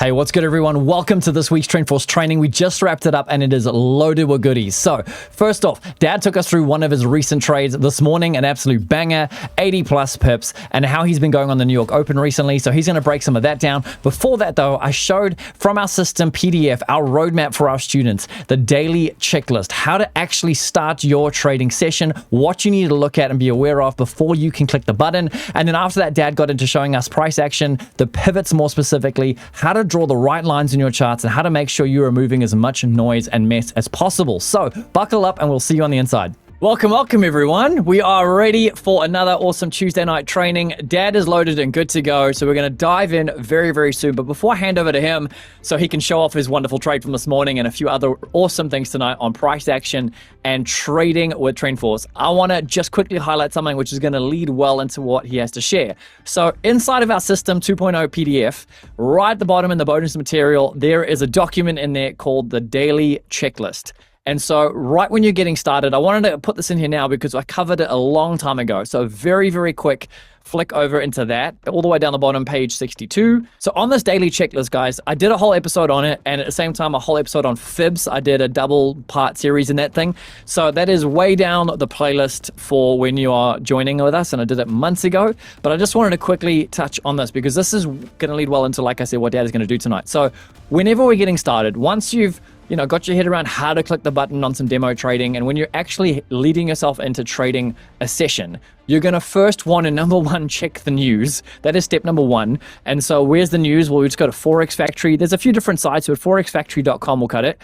Hey, what's good, everyone? Welcome to this week's TrendForce training. We just wrapped it up and it is loaded with goodies. So first off, Dad took us through one of his recent trades this morning, an absolute banger, 80 plus pips, and how he's been going on the New York Open recently. So he's going to break some of that down. Before that, though, I showed from our system PDF, our roadmap for our students, the daily checklist, how to actually start your trading session, what you need to look at and be aware of before you can click the button. And then after that, Dad got into showing us price action, the pivots more specifically, how to draw the right lines in your charts, and how to make sure you are removing as much noise and mess as possible. So buckle up and we'll see you on the inside. Welcome everyone. We are ready for another awesome Tuesday night training. Dad is loaded and good to go, so we're going to dive in very soon. But before I hand over to him so he can show off his wonderful trade from this morning and a few other awesome things tonight on price action and trading with TrendForce, I want to just quickly highlight something which is going to lead well into what he has to share. So inside of our system 2.0 PDF, right at the bottom in the bonus material, there is a document in there called the daily checklist. And so right when you're getting started, I wanted to put this in here now because I covered it a long time ago. So very quick, flick over into that, all the way down the bottom, page 62. So on this daily checklist, guys, I did a whole episode on it, and at the same time, a whole episode on fibs. I did a double part series in that thing. So that is way down the playlist for when you are joining with us, and I did it months ago. But I just wanted to quickly touch on this because this is going to lead well into, like I said, what Dad is going to do tonight. So whenever we're getting started, once you've got your head around how to click the button on some demo trading, and when you're actually leading yourself into trading a session, you're going to first want to, number one, check the news. That is step number one. And so where's the news? Well, we just go to Forex Factory. There's a few different sites, but forexfactory.com will cut it.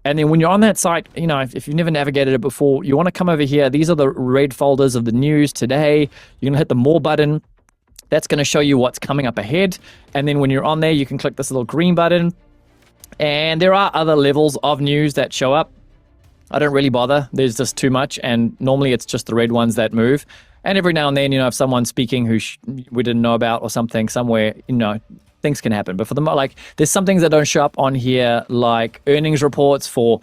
And then when you're on that site, if you've never navigated it before, you want to come over here. These are the red folders of the news today. You're going to hit the more button. That's going to show you what's coming up ahead. And then when you're on there, you can click this little green button. And there are other levels of news that show up. I don't really bother. There's just too much. And normally it's just the red ones that move. And every now and then, if someone's speaking who we didn't know about or something somewhere, things can happen. But for the there's some things that don't show up on here, like earnings reports for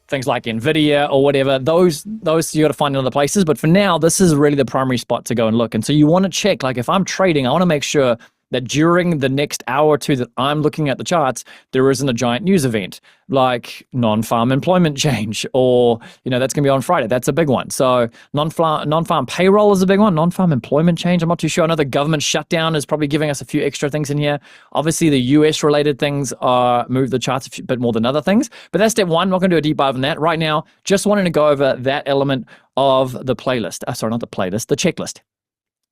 things like Nvidia or whatever. Those you got to find in other places. But for now, this is really the primary spot to go and look. And so you want to check, like if I'm trading, I want to make sure that during the next hour or two that I'm looking at the charts, there isn't a giant news event like non-farm employment change, or, that's going to be on Friday. That's a big one. So non-farm payroll is a big one. Non-farm employment change, I'm not too sure. I know the government shutdown is probably giving us a few extra things in here. Obviously, the US related things move the charts a bit more than other things. But that's step one. I'm not going to do a deep dive on that right now. Just wanting to go over that element of the playlist. Sorry, not the playlist, the checklist.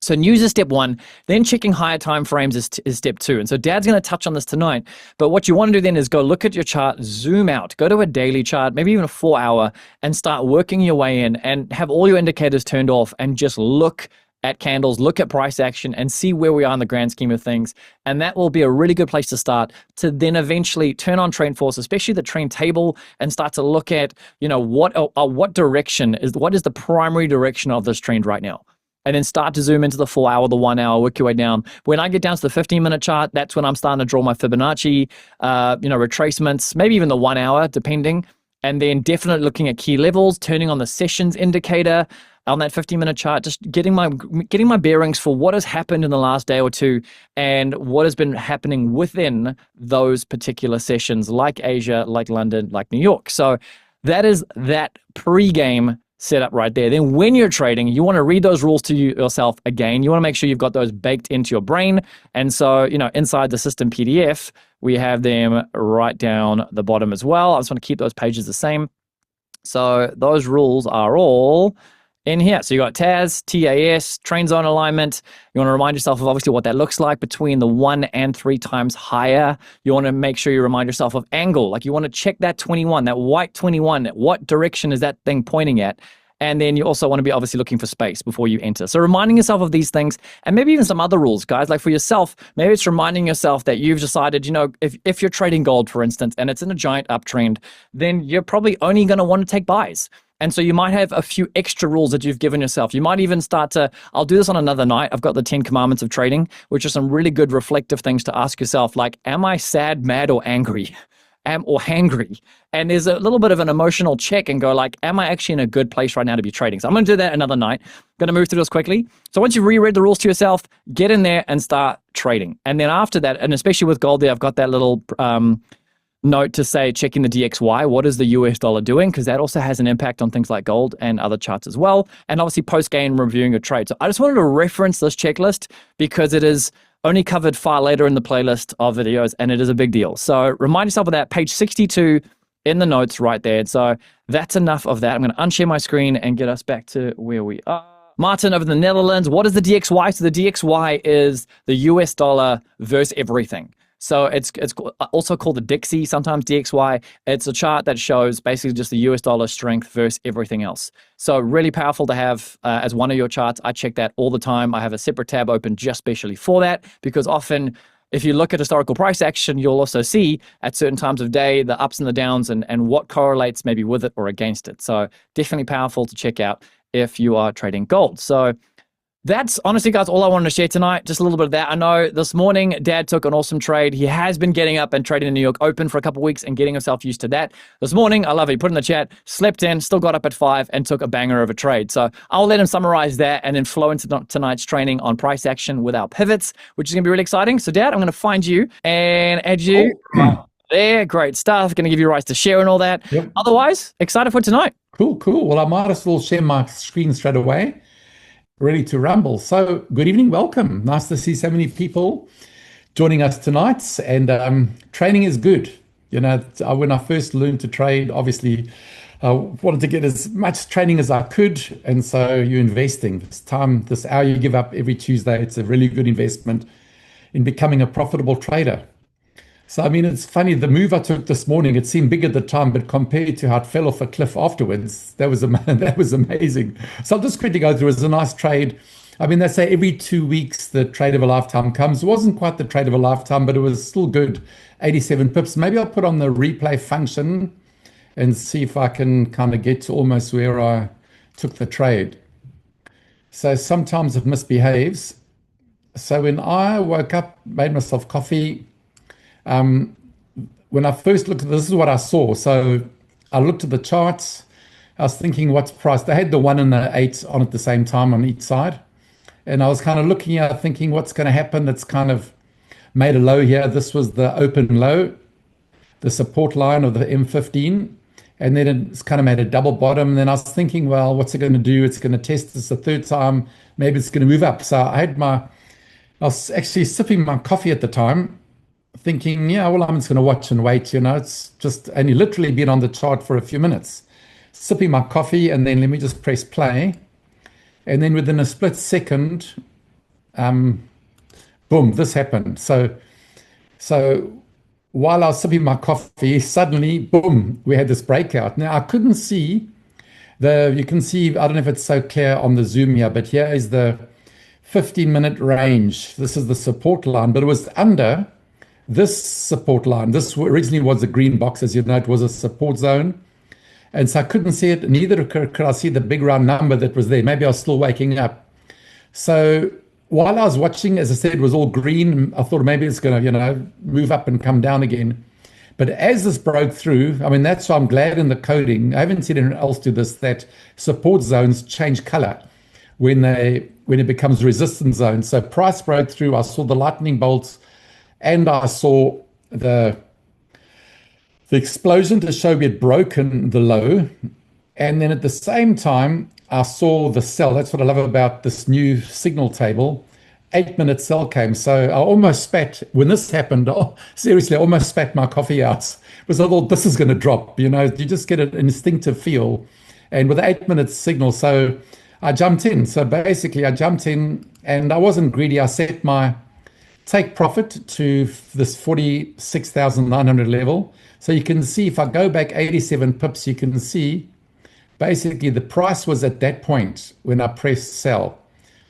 So news is step one, then checking higher time frames is step two. And so Dad's going to touch on this tonight. But what you want to do then is go look at your chart, zoom out, go to a daily chart, maybe even a 4 hour, and start working your way in and have all your indicators turned off and just look at candles, look at price action, and see where we are in the grand scheme of things. And that will be a really good place to start to then eventually turn on TrendForce, especially the trend table, and start to look at, what is the primary direction of this trend right now. And then start to zoom into the 4 hour, the 1 hour, work your way down. When I get down to the 15-minute chart, that's when I'm starting to draw my Fibonacci, retracements, maybe even the 1 hour, depending. And then definitely looking at key levels, turning on the sessions indicator on that 15-minute chart, just getting my bearings for what has happened in the last day or two and what has been happening within those particular sessions, like Asia, like London, like New York. So that is that pre-game setup right there. Then when you're trading, you want to read those rules to yourself again. You want to make sure you've got those baked into your brain. And so, inside the system PDF, we have them right down the bottom as well. I just want to keep those pages the same. So those rules are all in here. So you got TAS, trend zone alignment. You want to remind yourself of obviously what that looks like between the 1 and 3 times higher. You want to make sure you remind yourself of angle. Like you want to check that 21, that white 21. What direction is that thing pointing at? And then you also want to be obviously looking for space before you enter. So reminding yourself of these things, and maybe even some other rules, guys. Like for yourself, maybe it's reminding yourself that you've decided, if you're trading gold, for instance, and it's in a giant uptrend, then you're probably only going to want to take buys. And so you might have a few extra rules that you've given yourself. You might even start to, I'll do this on another night. I've got the 10 commandments of trading, which are some really good reflective things to ask yourself, like, am I sad, mad, or angry? or hangry. And there's a little bit of an emotional check and go like, am I actually in a good place right now to be trading? So I'm going to do that another night. Going to move through this quickly. So once you've reread the rules to yourself, get in there and start trading. And then after that, and especially with gold there, I've got that little note to say checking the DXY. What is the US dollar doing? Because that also has an impact on things like gold and other charts as well. And obviously post-gain reviewing a trade. So I just wanted to reference this checklist because it is only covered far later in the playlist of videos, and it is a big deal. So remind yourself of that, page 62 in the notes right there. So that's enough of that. I'm going to unshare my screen and get us back to where we are. Martin over in the Netherlands, what is the DXY? So the DXY is the US dollar versus everything. So it's also called the Dixie, sometimes DXY. It's a chart that shows basically just the US dollar strength versus everything else. So really powerful to have as one of your charts. I check that all the time. I have a separate tab open just specially for that, because often if you look at historical price action, you'll also see at certain times of day the ups and the downs and what correlates maybe with it or against it. So definitely powerful to check out if you are trading gold. So that's honestly, guys, all I wanted to share tonight. Just a little bit of that. I know this morning, Dad took an awesome trade. He has been getting up and trading in New York Open for a couple of weeks and getting himself used to that. This morning, I love it. He put in the chat, slept in, still got up at 5 and took a banger of a trade. So I'll let him summarize that and then flow into tonight's training on price action with our pivots, which is going to be really exciting. So, Dad, I'm going to find you and add you. There, great stuff. Going to give you rights to share and all that. Yep. Otherwise, excited for tonight. Cool. Well, I might as well share my screen straight away. Ready to rumble. So good evening, welcome. Nice to see so many people joining us tonight. And training is good. You know, when I first learned to trade, obviously I wanted to get as much training as I could. And so you're investing this hour you give up every Tuesday. It's a really good investment in becoming a profitable trader. So, I mean, it's funny, the move I took this morning, it seemed big at the time, but compared to how it fell off a cliff afterwards, that was amazing. So I'll just quickly go through. It's a nice trade. I mean, they say every 2 weeks, the trade of a lifetime comes. It wasn't quite the trade of a lifetime, but it was still good. 87 pips. Maybe I'll put on the replay function and see if I can kind of get to almost where I took the trade. So sometimes it misbehaves. So when I woke up, made myself coffee, when I first looked at this is what I saw. So I looked at the charts. I was thinking, what's price? They had the 1 and the 8 on at the same time on each side. And I was kind of looking at thinking, what's going to happen? It's kind of made a low here. This was the open low, the support line of the M15. And then it's kind of made a double bottom. And then I was thinking, well, what's it going to do? It's going to test this a third time. Maybe it's going to move up. So I was actually sipping my coffee at the time, thinking, yeah, well, I'm just going to watch and wait. You know, it's just only literally been on the chart for a few minutes, sipping my coffee, and then let me just press play. And then within a split second, boom, this happened. So while I was sipping my coffee, suddenly, boom, we had this breakout. Now, I couldn't see you can see, I don't know if it's so clear on the Zoom here, but here is the 15-minute range. This is the support line, but it was under this support line. This originally was a green box, as you know, it was a support zone. And so I couldn't see it, neither could I see the big round number that was there. Maybe I was still waking up. So while I was watching, as I said, it was all green. I thought maybe it's going to, move up and come down again. But as this broke through, I mean, that's why I'm glad in the coding. I haven't seen anyone else do this, that support zones change color when it becomes resistance zones. So price broke through. I saw the lightning bolts, and I saw the explosion to show we had broken the low. And then at the same time, I saw the sell. That's what I love about this new signal table. 8-minute sell came. So I almost spat, when this happened, seriously, I almost spat my coffee out. Because I thought this is going to drop. You just get an instinctive feel. And with the 8-minute signal, so I jumped in. So basically, I jumped in and I wasn't greedy. I set my take profit to this 46,900 level. So you can see if I go back 87 pips, you can see basically the price was at that point when I pressed sell.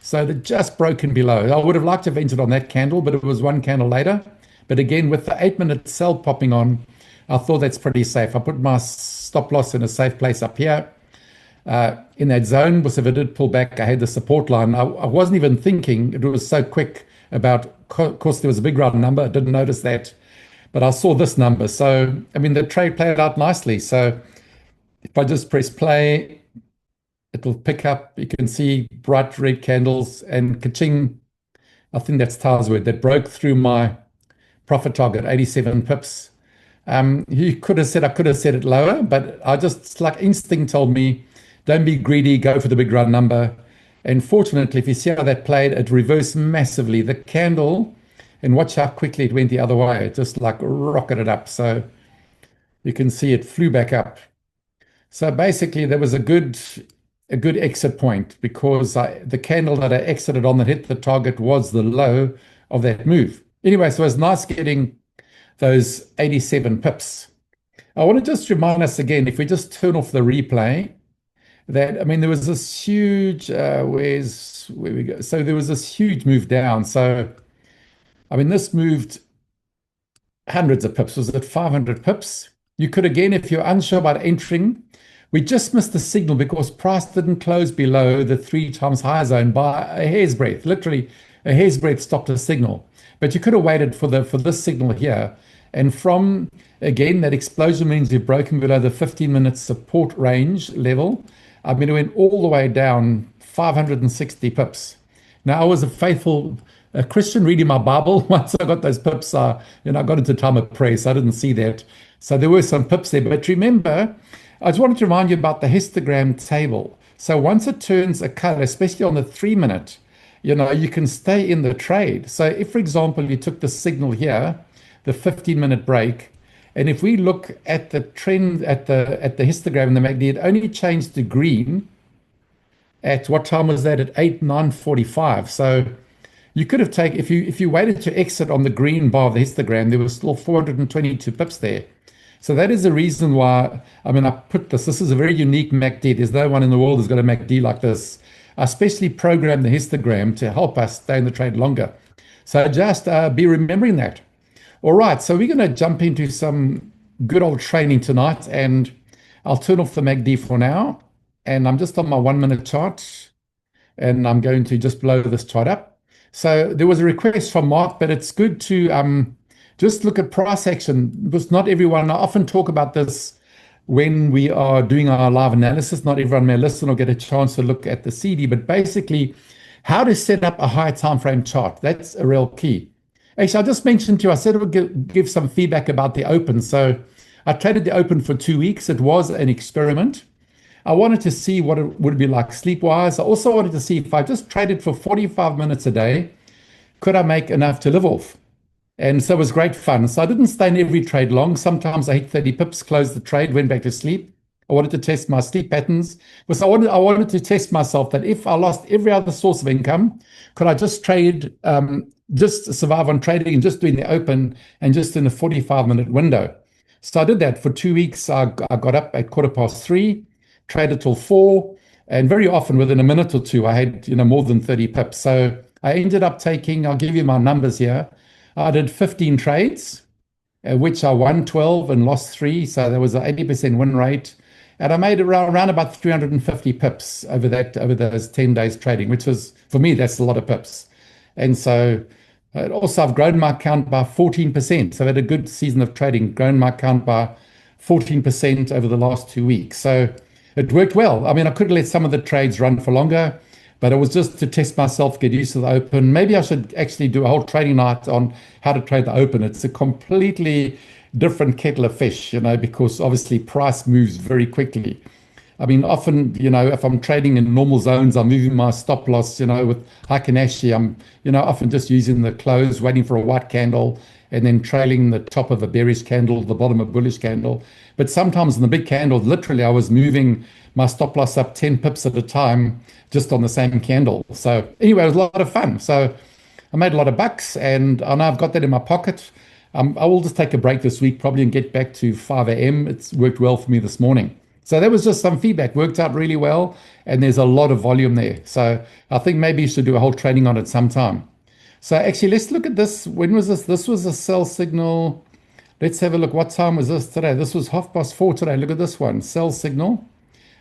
So they're just broken below. I would have liked to have entered on that candle, but it was one candle later. But again, with the 8-minute sell popping on, I thought that's pretty safe. I put my stop loss in a safe place up here. In that zone, because if it did pull back, I had the support line. I wasn't even thinking, it was so quick about, of course, there was a big round number. I didn't notice that. but I saw this number. So, I mean, the trade played out nicely. So if I just press play, it will pick up. You can see bright red candles and ka-ching. I think that's Ta's word. That broke through my profit target, 87 pips. You could have said I could have set it lower, but I just, like instinct told me, don't be greedy, go for the big round number. And fortunately, if you see how that played, it reversed massively. The candle, and watch how quickly it went the other way. It just like rocketed up. So you can see it flew back up. So basically, there was a good exit point because the candle that I exited on that hit the target was the low of that move. Anyway, so it was nice getting those 87 pips. I want to just remind us again, if we just turn off the replay, that, I mean, there was this huge, where we go? So there was this huge move down. So, I mean, this moved hundreds of pips. Was it 500 pips? You could, again, if you're unsure about entering, we just missed the signal because price didn't close below the 3 times higher zone by a hair's breadth. Literally, a hair's breadth stopped the signal. But you could have waited for this signal here. And from, again, that explosion means you've broken below the 15-minute support range level. I mean, it went all the way down 560 pips. Now, I was a faithful Christian reading my Bible. Once I got those pips, I got into time of prayer, so I didn't see that. So there were some pips there. But remember, I just wanted to remind you about the histogram table. So once it turns a color, especially on the 3-minute, you can stay in the trade. So if, for example, you took the signal here, the 15-minute break, and if we look at the trend at the histogram in the MACD, it only changed to green at what time was that? At 9:45. So you could have taken, if you waited to exit on the green bar of the histogram, there was still 422 pips there. So that is the reason why, I mean, I put this. This is a very unique MACD. There's no one in the world who's got a MACD like this. I especially programmed the histogram to help us stay in the trade longer. So just be remembering that. All right, so we're going to jump into some good old training tonight, and I'll turn off the MACD for now. And I'm just on my 1-minute chart, and I'm going to just blow this chart up. So there was a request from Mark, but it's good to just look at price action, because not everyone, I often talk about this when we are doing our live analysis. Not everyone may listen or get a chance to look at the CD, but basically how to set up a higher time frame chart. That's a real key. Actually, I just mentioned to you, I said I would give some feedback about the open. So I traded the open for 2 weeks. It was an experiment. I wanted to see what it would be like sleep-wise. I also wanted to see if I just traded for 45 minutes a day, could I make enough to live off? And so it was great fun. So I didn't stay in every trade long. Sometimes I hit 30 pips, closed the trade, went back to sleep. I wanted to test my sleep patterns. Because I wanted to test myself that if I lost every other source of income, could I just trade, just survive on trading and just doing the open and just in a 45-minute window? So I did that for 2 weeks. I got up at 3:15, traded till 4, and very often within a minute or two, I had more than 30 pips. So I ended up taking, I'll give you my numbers here. I did 15 trades, which I won 12 and lost 3. So there was an 80% win rate. And I made around about 350 pips over those 10 days trading, which was, for me, that's a lot of pips. And so also I've grown my account by 14%. So I had a good season of trading, grown my account by 14% over the last 2 weeks. So it worked well. I mean, I could have let some of the trades run for longer, but it was just to test myself, get used to the open. Maybe I should actually do a whole trading night on how to trade the open. It's a completely different kettle of fish, because obviously price moves very quickly. I mean, often, if I'm trading in normal zones, I'm moving my stop loss, with Heiken-Ashi, I'm, often just using the close, waiting for a white candle, and then trailing the top of a bearish candle, the bottom of a bullish candle. But sometimes in the big candle, literally, I was moving my stop loss up 10 pips at a time just on the same candle. So anyway, it was a lot of fun. So I made a lot of bucks, and I know I've got that in my pocket. I will just take a break this week probably and get back to 5 a.m. It's worked well for me this morning. So that was just some feedback. Worked out really well, and there's a lot of volume there. So I think maybe you should do a whole training on it sometime. So actually, let's look at this. When was this? This was a sell signal. Let's have a look. What time was this today? This was 4:30 today. Look at this one. Sell signal.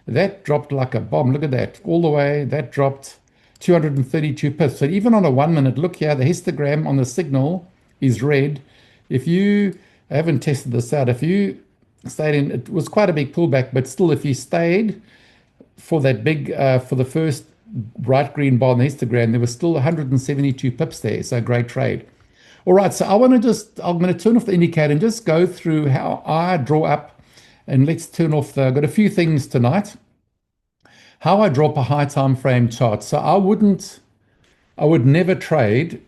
That dropped like a bomb. Look at that. All the way. That dropped 232 pips. So even on a 1 minute, look here, the histogram on the signal is red. If you I haven't tested this out. If you stayed in, it was quite a big pullback, but still, if you stayed for that big, for the first bright green bar on the histogram, there was still 172 pips there. So great trade. All right, so I'm going to turn off the indicator and just go through how I draw up. And let's turn off I've got a few things tonight. How I draw up a high time frame chart. So I would never trade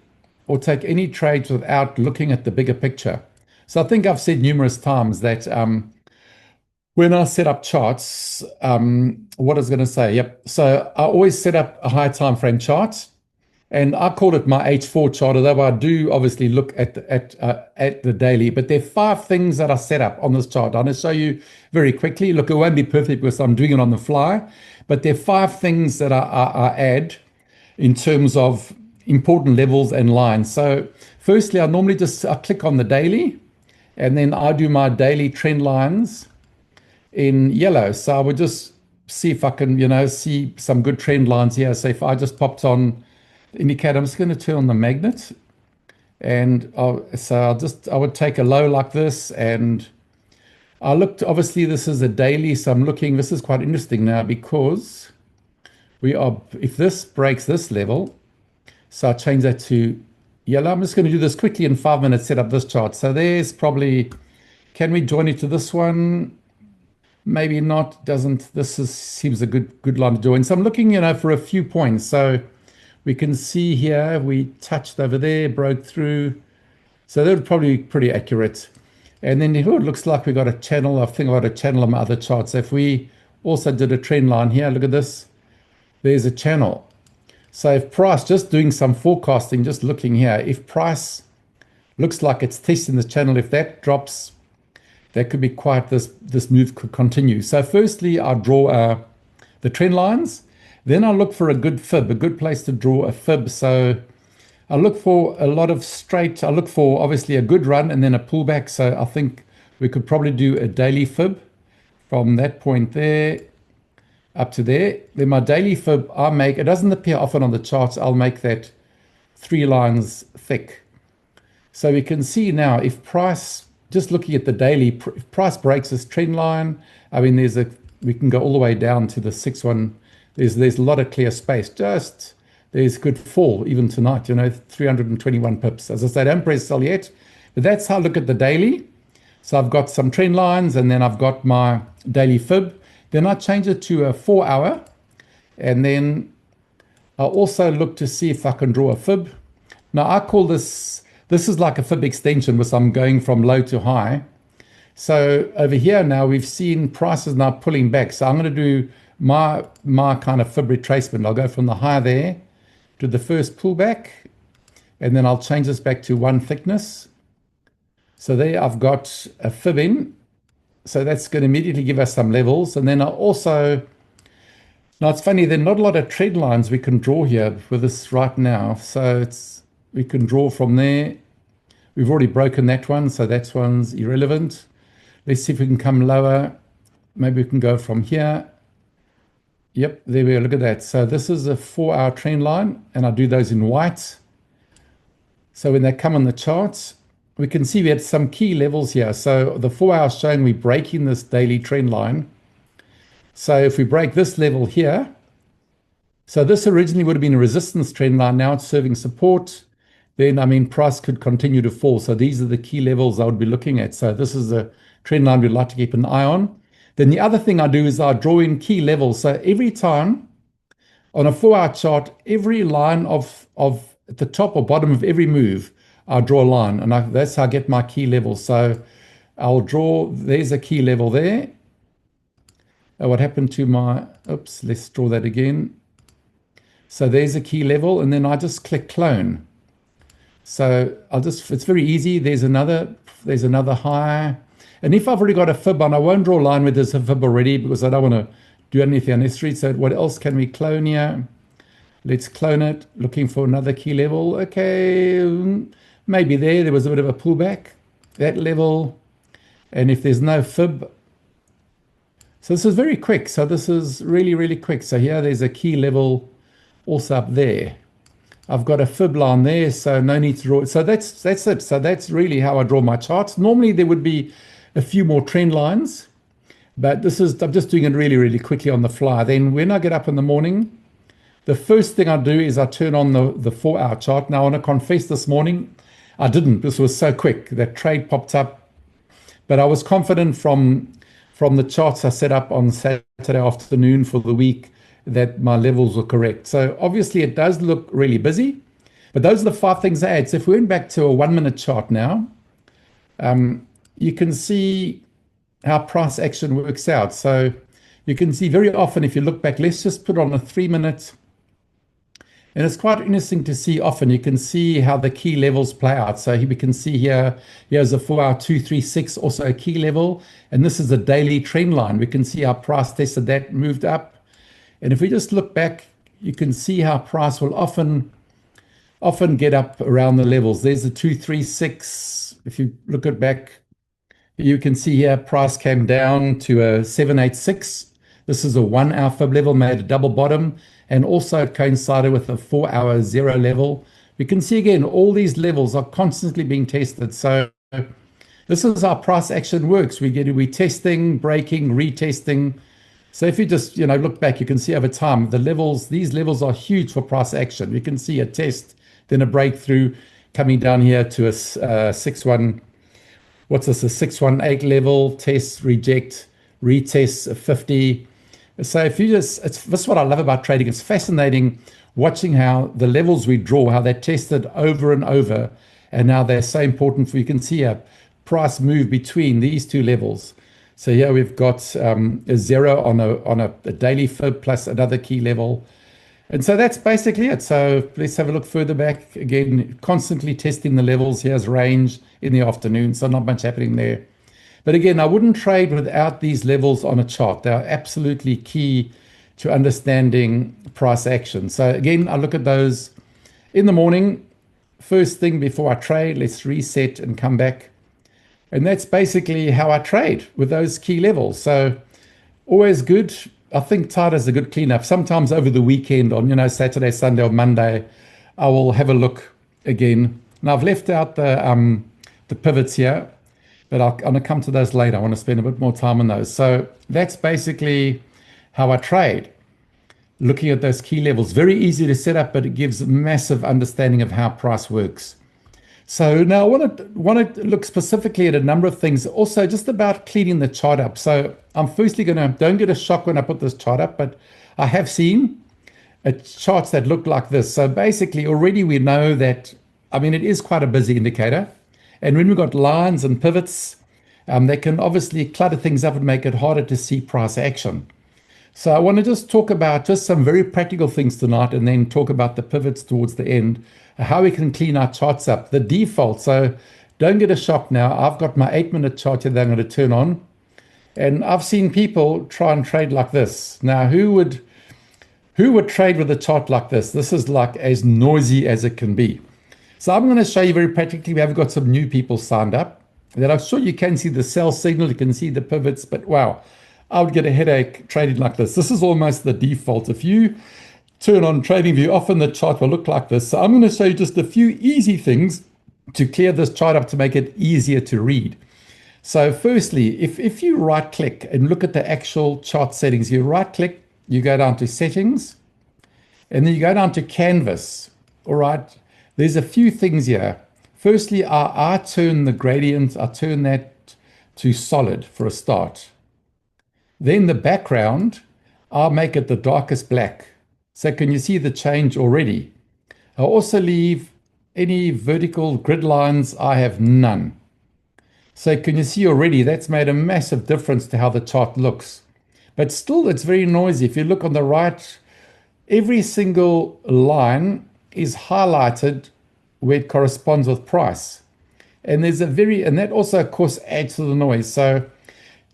or take any trades without looking at the bigger picture. So I think I've said numerous times that when I set up charts, what I was going to say, yep. So I always set up a high time frame chart, and I call it my H4 chart, although I do obviously look at the daily. But there are 5 things that I set up on this chart. I'm going to show you very quickly. Look, it won't be perfect because I'm doing it on the fly, but there are 5 things that I add in terms of important levels and lines. So firstly, I normally I click on the daily, and then I do my daily trend lines in yellow. So I would just see if I can, see some good trend lines here. So if I just popped on the indicator, I'm just going to turn on the magnet, and I would take a low like this, and I looked, obviously this is a daily, so I'm looking, this is quite interesting now because if this breaks this level, so I change that to yellow. I'm just going to do this quickly in 5 minutes, set up this chart. So there's probably, can we join it to this one? Maybe not, doesn't. Seems a good line to join. So I'm looking, for a few points. So we can see here, we touched over there, broke through. So that would probably be pretty accurate. And then here it looks like we got a channel. I think I got a channel on my other charts. So if we also did a trend line here, look at this. There's a channel. So if price, just doing some forecasting, just looking here, if price looks like it's testing this channel, if that drops, that could be quite, this move could continue. So firstly, I draw the trend lines. Then I look for a good fib, a good place to draw a fib. So I look for a lot of straight. I look for obviously a good run and then a pullback. So I think we could probably do a daily fib from that point there up to there. Then my daily fib I make, it doesn't appear often on the charts. I'll make that 3 lines thick. So we can see now if price, just looking at the daily, if price breaks this trend line, I mean, we can go all the way down to the 6-1. There's a lot of clear space. There's good fall even tonight, 321 pips. As I say, don't press sell yet, but that's how I look at the daily. So I've got some trend lines, and then I've got my daily fib. Then I change it to a 4-hour, and then I also look to see if I can draw a fib. Now I call this is like a fib extension, which I'm going from low to high. So over here now we've seen prices now pulling back. So I'm going to do my kind of fib retracement. I'll go from the high there to the first pullback, and then I'll change this back to 1 thickness. So there I've got a fib in. So that's going to immediately give us some levels. And then I also, now it's funny, there are not a lot of trend lines we can draw here with this right now. So we can draw from there. We've already broken that one, so that one's irrelevant. Let's see if we can come lower. Maybe we can go from here. Yep, there we go, look at that. So this is a 4-hour trend line, and I do those in white. So when they come on the charts, we can see we had some key levels here. So the 4-hour is showing we're breaking this daily trend line. So if we break this level here, so this originally would have been a resistance trend line. Now it's serving support. Then, price could continue to fall. So these are the key levels I would be looking at. So this is a trend line we'd like to keep an eye on. Then the other thing I do is I draw in key levels. So every time on a 4-hour chart, every line of at the top or bottom of every move, I'll draw a line, and that's how I get my key level. So I'll draw, there's a key level there. What happened to oops, let's draw that again. So there's a key level, and then I just click clone. So it's very easy. There's another high. And if I've already got a fib on, I won't draw a line where there's a fib already because I don't want to do anything unnecessary. So what else can we clone here? Let's clone it, looking for another key level. Okay, maybe there was a bit of a pullback, that level. And if there's no fib, so this is very quick. So this is really, really quick. So here there's a key level also up there. I've got a fib line there, so no need to draw. So that's it. So that's really how I draw my charts. Normally there would be a few more trend lines, but I'm just doing it really, really quickly on the fly. Then when I get up in the morning, the first thing I do is I turn on the 4-hour chart. Now I want to confess this morning, I didn't. This was so quick. That trade popped up, but I was confident from the charts I set up on Saturday afternoon for the week that my levels were correct. So obviously it does look really busy, but those are the 5 things I add. So if we went back to a 1-minute chart now, you can see how price action works out. So you can see very often, if you look back, let's just put on a 3-minute. And it's quite interesting to see often, you can see how the key levels play out. So we can see here's a 4-hour 236, also a key level. And this is a daily trend line. We can see how price tested that, moved up. And if we just look back, you can see how price will often get up around the levels. There's the 236. If you look at back, you can see here price came down to a 786. This is a 1-hour fib level, made a double bottom, and also it coincided with a 4-hour 0 level. We can see again, all these levels are constantly being tested. So this is how price action works. We testing, breaking, retesting. So if you just look back, you can see over time the levels. These levels are huge for price action. You can see a test, then a breakthrough, coming down here to a 6-1. What's this? A 618 level, test, reject, retest, a 50. So if you this is what I love about trading. It's fascinating watching how the levels we draw, how they're tested over and over, and now they're so important for. You can see a price move between these 2 levels. So here we've got a 0 on a daily fib plus another key level. And so that's basically it. So let's have a look further back. Again, constantly testing the levels. Here's range in the afternoon, so not much happening there. But again, I wouldn't trade without these levels on a chart. They are absolutely key to understanding price action. So again, I look at those in the morning. First thing before I trade, let's reset and come back. And that's basically how I trade with those key levels. So always good. I think tight is a good cleanup. Sometimes over the weekend on, Saturday, Sunday, or Monday, I will have a look again. Now I've left out the pivots here, but I'm going to come to those later. I want to spend a bit more time on those. So that's basically how I trade. Looking at those key levels, very easy to set up, but it gives massive understanding of how price works. So now I want to look specifically at a number of things, also just about cleaning the chart up. So I'm firstly don't get a shock when I put this chart up, but I have seen charts that look like this. So basically already we know that, it is quite a busy indicator. And when we've got lines and pivots, they can obviously clutter things up and make it harder to see price action. So I want to just talk about just some very practical things tonight, and then talk about the pivots towards the end, how we can clean our charts up. The default, so don't get a shock now. I've got my 8-minute chart here that I'm going to turn on, and I've seen people try and trade like this. Now, who would trade with a chart like this? This is like as noisy as it can be. So I'm going to show you very practically. We have got some new people signed up that I'm sure you can see the sell signal, you can see the pivots, but wow, I would get a headache trading like this. This is almost the default. If you turn on TradingView, often the chart will look like this. So I'm going to show you just a few easy things to clear this chart up to make it easier to read. So firstly, if you right click and look at the actual chart settings, you right click, you go down to settings, and then you go down to canvas. All right, there's a few things here. Firstly, I turn the gradient, I turn that to solid for a start. Then the background, I'll make it the darkest black. So can you see the change already? I'll also leave any vertical grid lines. I have none. So can you see already that's made a massive difference to how the chart looks. But still, it's very noisy. If you look on the right, every single line is highlighted where it corresponds with price. And that also, of course, adds to the noise. So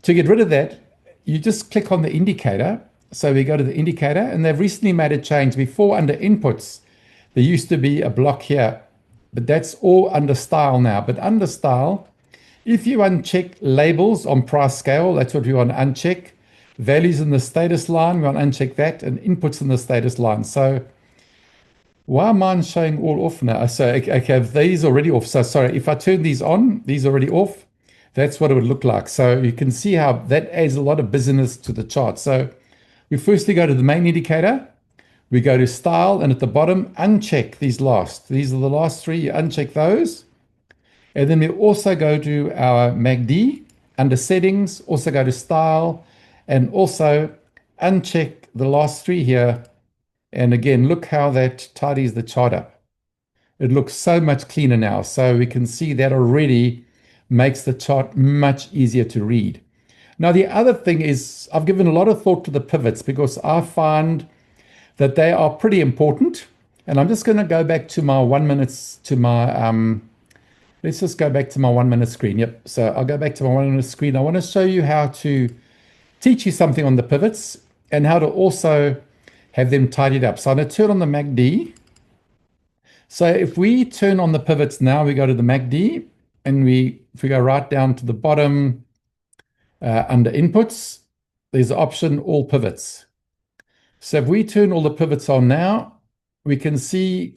to get rid of that, you just click on the indicator. So we go to the indicator, and they've recently made a change. Before, under inputs, there used to be a block here, but that's all under style now. But under style, if you uncheck labels on price scale, that's what we want to uncheck. Values in the status line, we want to uncheck that, and inputs in the status line. So Why am mine showing all off now? So, okay, these already off. So, sorry, if I turn these on, these are already off. That's what it would look like. So you can see how that adds a lot of busyness to the chart. So we firstly go to the main indicator. We go to style, and at the bottom, uncheck these last. These are the last three. You uncheck those. And then we also go to our MACD under settings, also go to style, and also uncheck the last three here. And again, look how that tidies the chart up. It looks so much cleaner now. So we can see that already makes the chart much easier to read. Now, the other thing is I've given a lot of thought to the pivots because I find that they are pretty important. And I'm just going to go back to my 1 minute, to my, let's just go back to my 1 minute screen. Yep. So I'll go back to my 1 minute screen. I want to show you how to teach you something on the pivots and how to also have them tidied up. So I'm going to turn on the MACD. So if we turn on the pivots now, we go to the MACD and if we go right down to the bottom under inputs, there's the option all pivots. So if we turn all the pivots on now, we can see,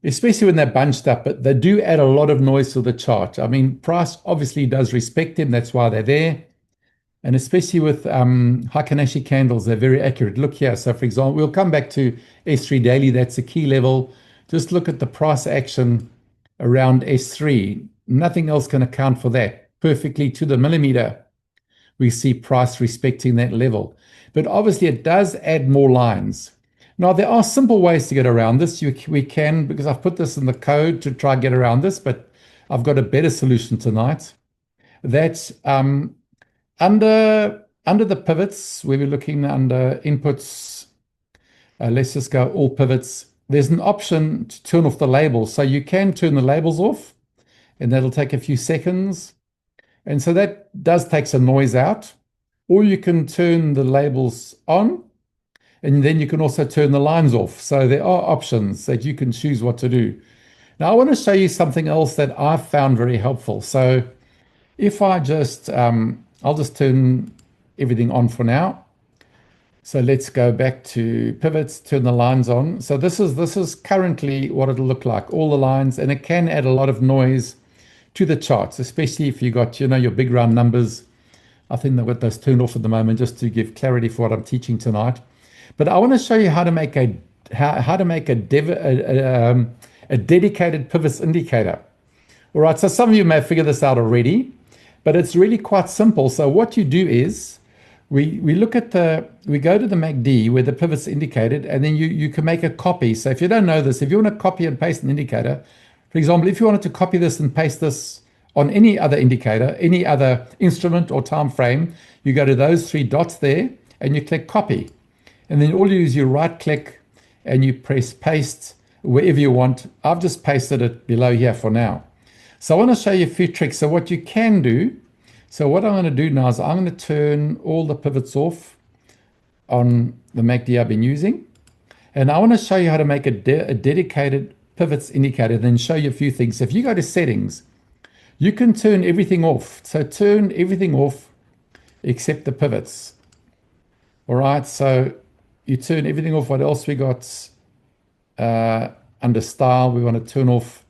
especially when they're bunched up, but they do add a lot of noise to the chart. I mean, price obviously does respect them. That's why they're there. And especially with Heikin-Ashi candles, they're very accurate. Look here. So for example, we'll come back to S3 daily. That's a key level. Just look at the price action around S3. Nothing else can account for that. Perfectly to the millimeter, we see price respecting that level. But obviously, it does add more lines. Now, there are simple ways to get around this. We can, because I've put this in the code to try and get around this, but I've got a better solution tonight. That's under the pivots, where we're looking under inputs. Let's just go all pivots. There's an option to turn off the labels. So you can turn the labels off, and that'll take a few seconds. And so that does take some noise out. Or you can turn the labels on, and then you can also turn the lines off. So there are options that you can choose what to do. Now, I want to show you something else that I've found very helpful. So if I just, I'll just turn everything on for now. So let's go back to pivots, turn the lines on. So this is currently what it'll look like, all the lines, and it can add a lot of noise to the charts, especially if you got, your big round numbers. I think they've got those turned off at the moment just to give clarity for what I'm teaching tonight. But I want to show you how to make a dedicated pivots indicator. All right, so some of you may have figured this out already, but it's really quite simple. So what you do is we look at we go to the MACD where the pivot's indicated, and then you can make a copy. So if you don't know this, if you want to copy and paste an indicator, for example, if you wanted to copy this and paste this on any other indicator, any other instrument or time frame, you go to those three dots there and you click copy. And then all you do is you right click and you press paste wherever you want. I've just pasted it below here for now. So I want to show you a few tricks. So what you can do, so what I'm going to do now is I'm going to turn all the pivots off on the MACD I've been using. And I want to show you how to make a dedicated pivots indicator, then show you a few things. So if you go to settings, you can turn everything off. So turn everything off except the pivots. All right, so you turn everything off. What else we got? Under style, we want to turn off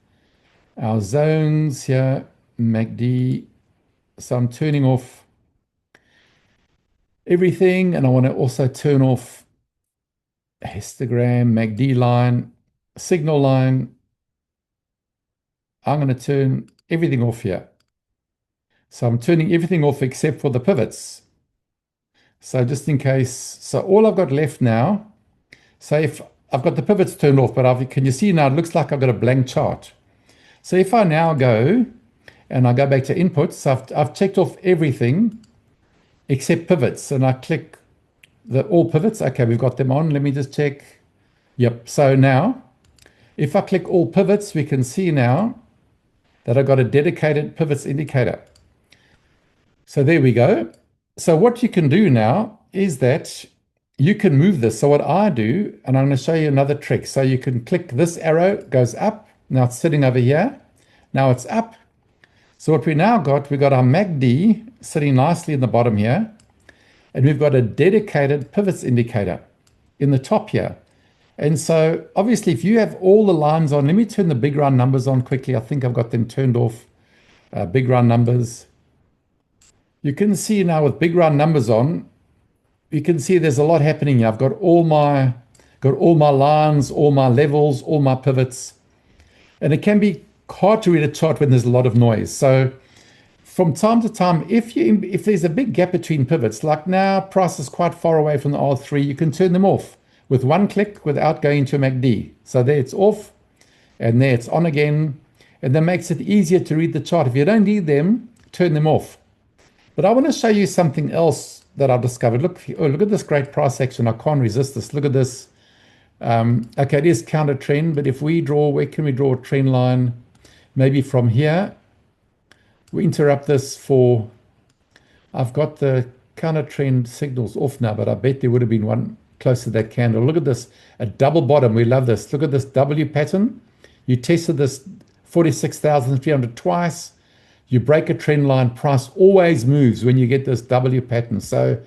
our zones here, MACD. So I'm turning off everything, and I want to also turn off histogram, MACD line, signal line. I'm going to turn everything off here. So I'm turning everything off except for the pivots. So just in case, so all I've got left now, so if I've got the pivots turned off, but can you see now, it looks like I've got a blank chart. So if I now go and I go back to inputs, so I've checked off everything except pivots, and I click all pivots. Okay, we've got them on. Let me just check. Yep. So now, if I click all pivots, we can see now that I've got a dedicated pivots indicator. So there we go. So what you can do now is that you can move this. So what I do, and I'm going to show you another trick. So you can click this arrow, goes up. Now it's sitting over here. Now it's up. So what we now got, we've got our MACD sitting nicely in the bottom here. And we've got a dedicated pivots indicator in the top here. And so obviously if you have all the lines on, let me turn the big round numbers on quickly. I think I've got them turned off. Big round numbers. You can see now with big round numbers on, you can see there's a lot happening here. I've got all my lines, all my levels, all my pivots. And it can be hard to read a chart when there's a lot of noise. So from time to time, if there's a big gap between pivots, like now price is quite far away from the R3, you can turn them off with one click without going to a MACD. So there it's off, and there it's on again, and that makes it easier to read the chart. If you don't need them, turn them off. But I want to show you something else that I've discovered. Look at this great price action. I can't resist this. Look at this. Okay, it is counter trend, but if we draw, where can we draw a trend line? Maybe from here. We interrupt this for, I've got the counter trend signals off now, but I bet there would have been one close to that candle. Look at this, a double bottom. We love this. Look at this W pattern. You tested this 46,300 twice. You break a trend line, price always moves when you get this W pattern. So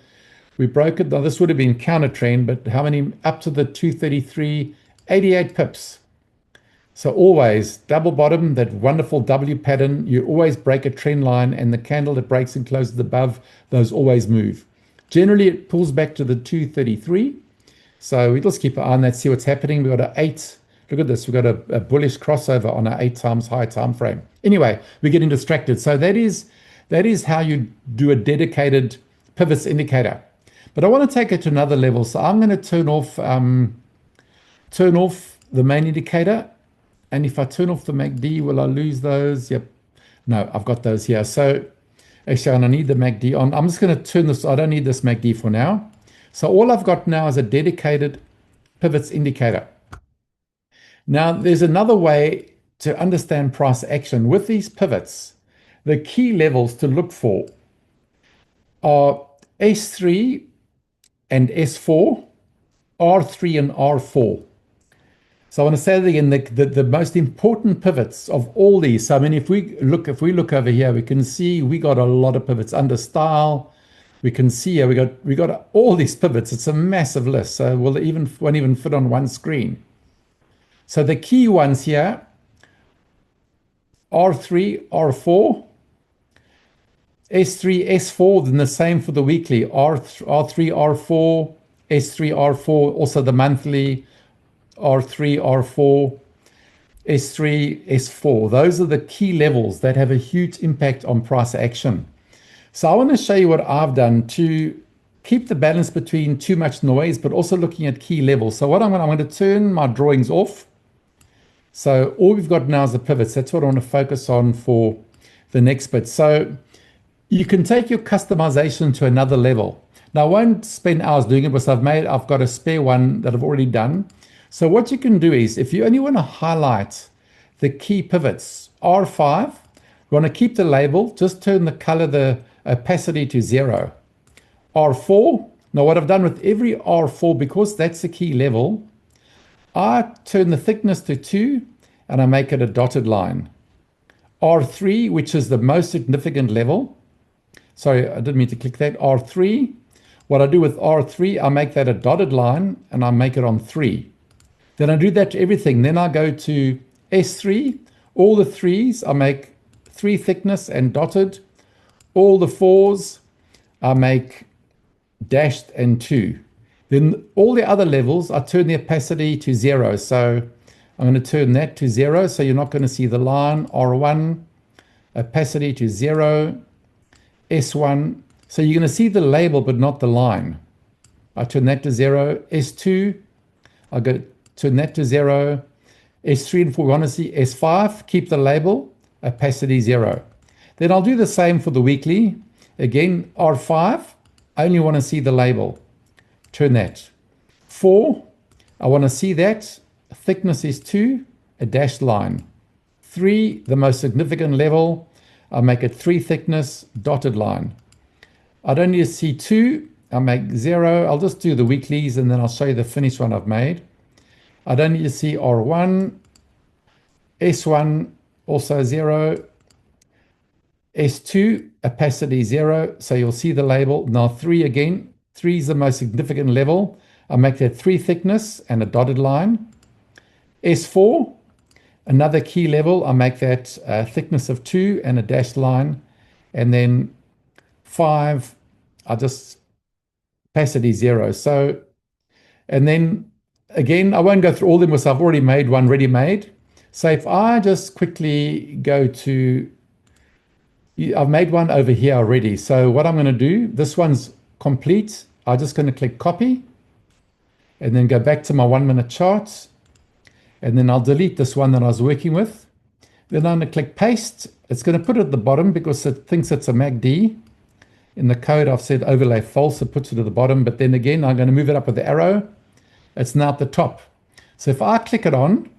we broke it. Now this would have been counter trend, but how many? Up to the 233, 88 pips. So always double bottom, that wonderful W pattern. You always break a trend line, and the candle that breaks and closes above, those always move. Generally, it pulls back to the 233. So we just keep an eye on that, see what's happening. We've got an 8. Look at this. We've got a bullish crossover on our 8 times high time frame. Anyway, we're getting distracted. So that is how you do a dedicated pivots indicator. But I want to take it to another level. So I'm going to turn off the main indicator. And if I turn off the MACD, will I lose those? Yep. No, I've got those here. So actually, I need the MACD on. I'm just going to turn this. I don't need this MACD for now. So all I've got now is a dedicated pivots indicator. Now, there's another way to understand price action. With these pivots, the key levels to look for are S3 and S4, R3 and R4. So I want to say that again, the most important pivots of all these. So I mean, if we look over here, we can see we got a lot of pivots under style. We can see here we got all these pivots. It's a massive list. So won't even fit on one screen. So the key ones here, R3, R4, S3, S4, then the same for the weekly, R3, R4, S3, R4, also the monthly, R3, R4, S3, S4. Those are the key levels that have a huge impact on price action. So I want to show you what I've done to keep the balance between too much noise, but also looking at key levels. So what I'm going to turn my drawings off. So all we've got now is the pivots. That's what I want to focus on for the next bit. So you can take your customization to another level. Now I won't spend hours doing it because I've got a spare one that I've already done. So what you can do is, if you only want to highlight the key pivots, R5, we want to keep the label, just turn the color, the opacity to 0. R4, now what I've done with every R4, because that's the key level, I turn the thickness to 2 and I make it a dotted line. R3, which is the most significant level. Sorry, I didn't mean to click that. R3, what I do with R3, I make that a dotted line and I make it on 3. Then I do that to everything. Then I go to S3, all the 3s, I make 3 thickness and dotted. All the 4s, I make dashed and 2. Then all the other levels, I turn the opacity to 0. So I'm going to turn that to 0. So you're not going to see the line. R1, opacity to 0. S1. So you're going to see the label, but not the line. I turn that to 0. S2, I go turn that to 0. S3 and 4, we want to see S5, keep the label, opacity 0. Then I'll do the same for the weekly. Again, R5, I only want to see the label. Turn that. 4, I want to see that. Thickness is 2, a dashed line. 3, the most significant level, I'll make it 3 thickness, dotted line. I don't need to see 2, I'll make 0. I'll just do the weeklies and then I'll show you the finished one I've made. I don't need to see R1, S1, also 0. S2, opacity 0, so you'll see the label. Now 3 again. 3 is the most significant level. I make that 3 thickness and a dotted line. S4, another key level, I make that thickness of 2 and a dashed line. And then 5, I just opacity 0. So, and then again, I won't go through all of them because I've already made one ready-made. So if I just quickly go to, I've made one over here already. So what I'm going to do, this one's complete. I'm just going to click copy and then go back to my 1 minute charts. And then I'll delete this one that I was working with. Then I'm going to click paste. It's going to put it at the bottom because it thinks it's a MACD. In the code, I've said overlay false. It puts it at the bottom. But then again, I'm going to move it up with the arrow. It's now at the top. So if I click it on,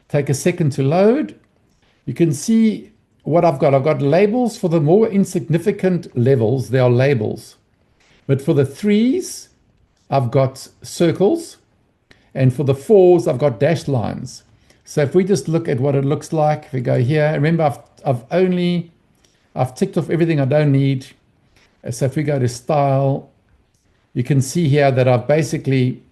take a second to load, you can see what I've got. I've got labels for the more insignificant levels. They are labels. But for the 3s, I've got circles. And for the 4s, I've got dashed lines. So if we just look at what it looks like, if we go here, remember I've ticked off everything I don't need. So if we go to style, you can see here that I've basically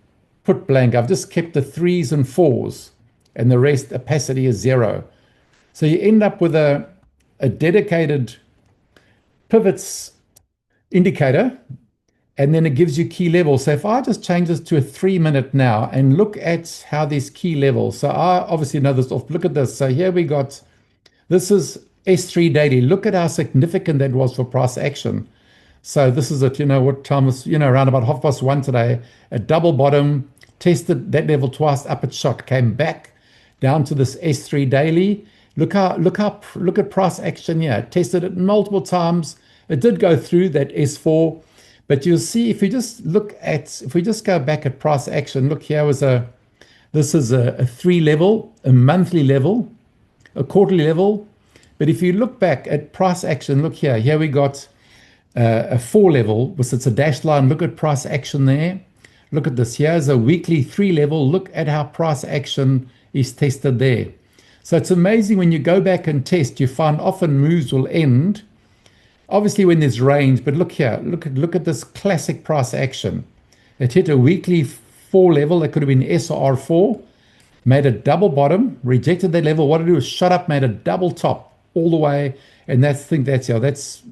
put blank. I've just kept the 3s and 4s and the rest opacity is 0. So you end up with a dedicated pivots indicator, and then it gives you key levels. So if I just change this to a 3 minute now and look at how these key levels, so I obviously know this off, look at this. So here we got, this is S3 daily. Look at how significant that was for price action. So this is at, what time was, around about 1:30 today, a double bottom, tested that level twice, up it shot, came back down to this S3 daily. Look at price action here, tested it multiple times. It did go through that S4. But you'll see if we just go back at price action, look, this is a 3 level, a monthly level, a quarterly level. But if you look back at price action, look here we got a 4 level, because it's a dashed line. Look at price action there. Look at this. Here's a weekly 3 level. Look at how price action is tested there. So it's amazing when you go back and test, you find often moves will end. Obviously when there's range, but look here, look at this classic price action. It hit a weekly 4 level, that could have been SR4, made a double bottom, rejected that level. What it do is shut up, made a double top all the way, and that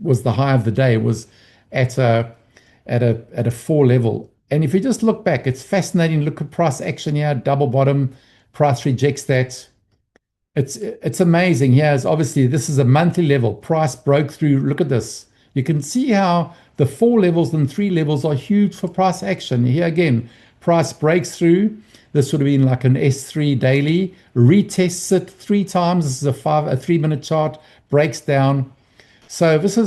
was the high of the day. It was at a 4 level. And if you just look back, it's fascinating. Look at price action here, double bottom, price rejects that. It's amazing. Here's obviously this is a monthly level. Price broke through. Look at this. You can see how the 4 levels and 3 levels are huge for price action. Here again, price breaks through. This would have been like an S3 daily. Retests it 3 times. This is a 3 minute chart. Breaks down. So this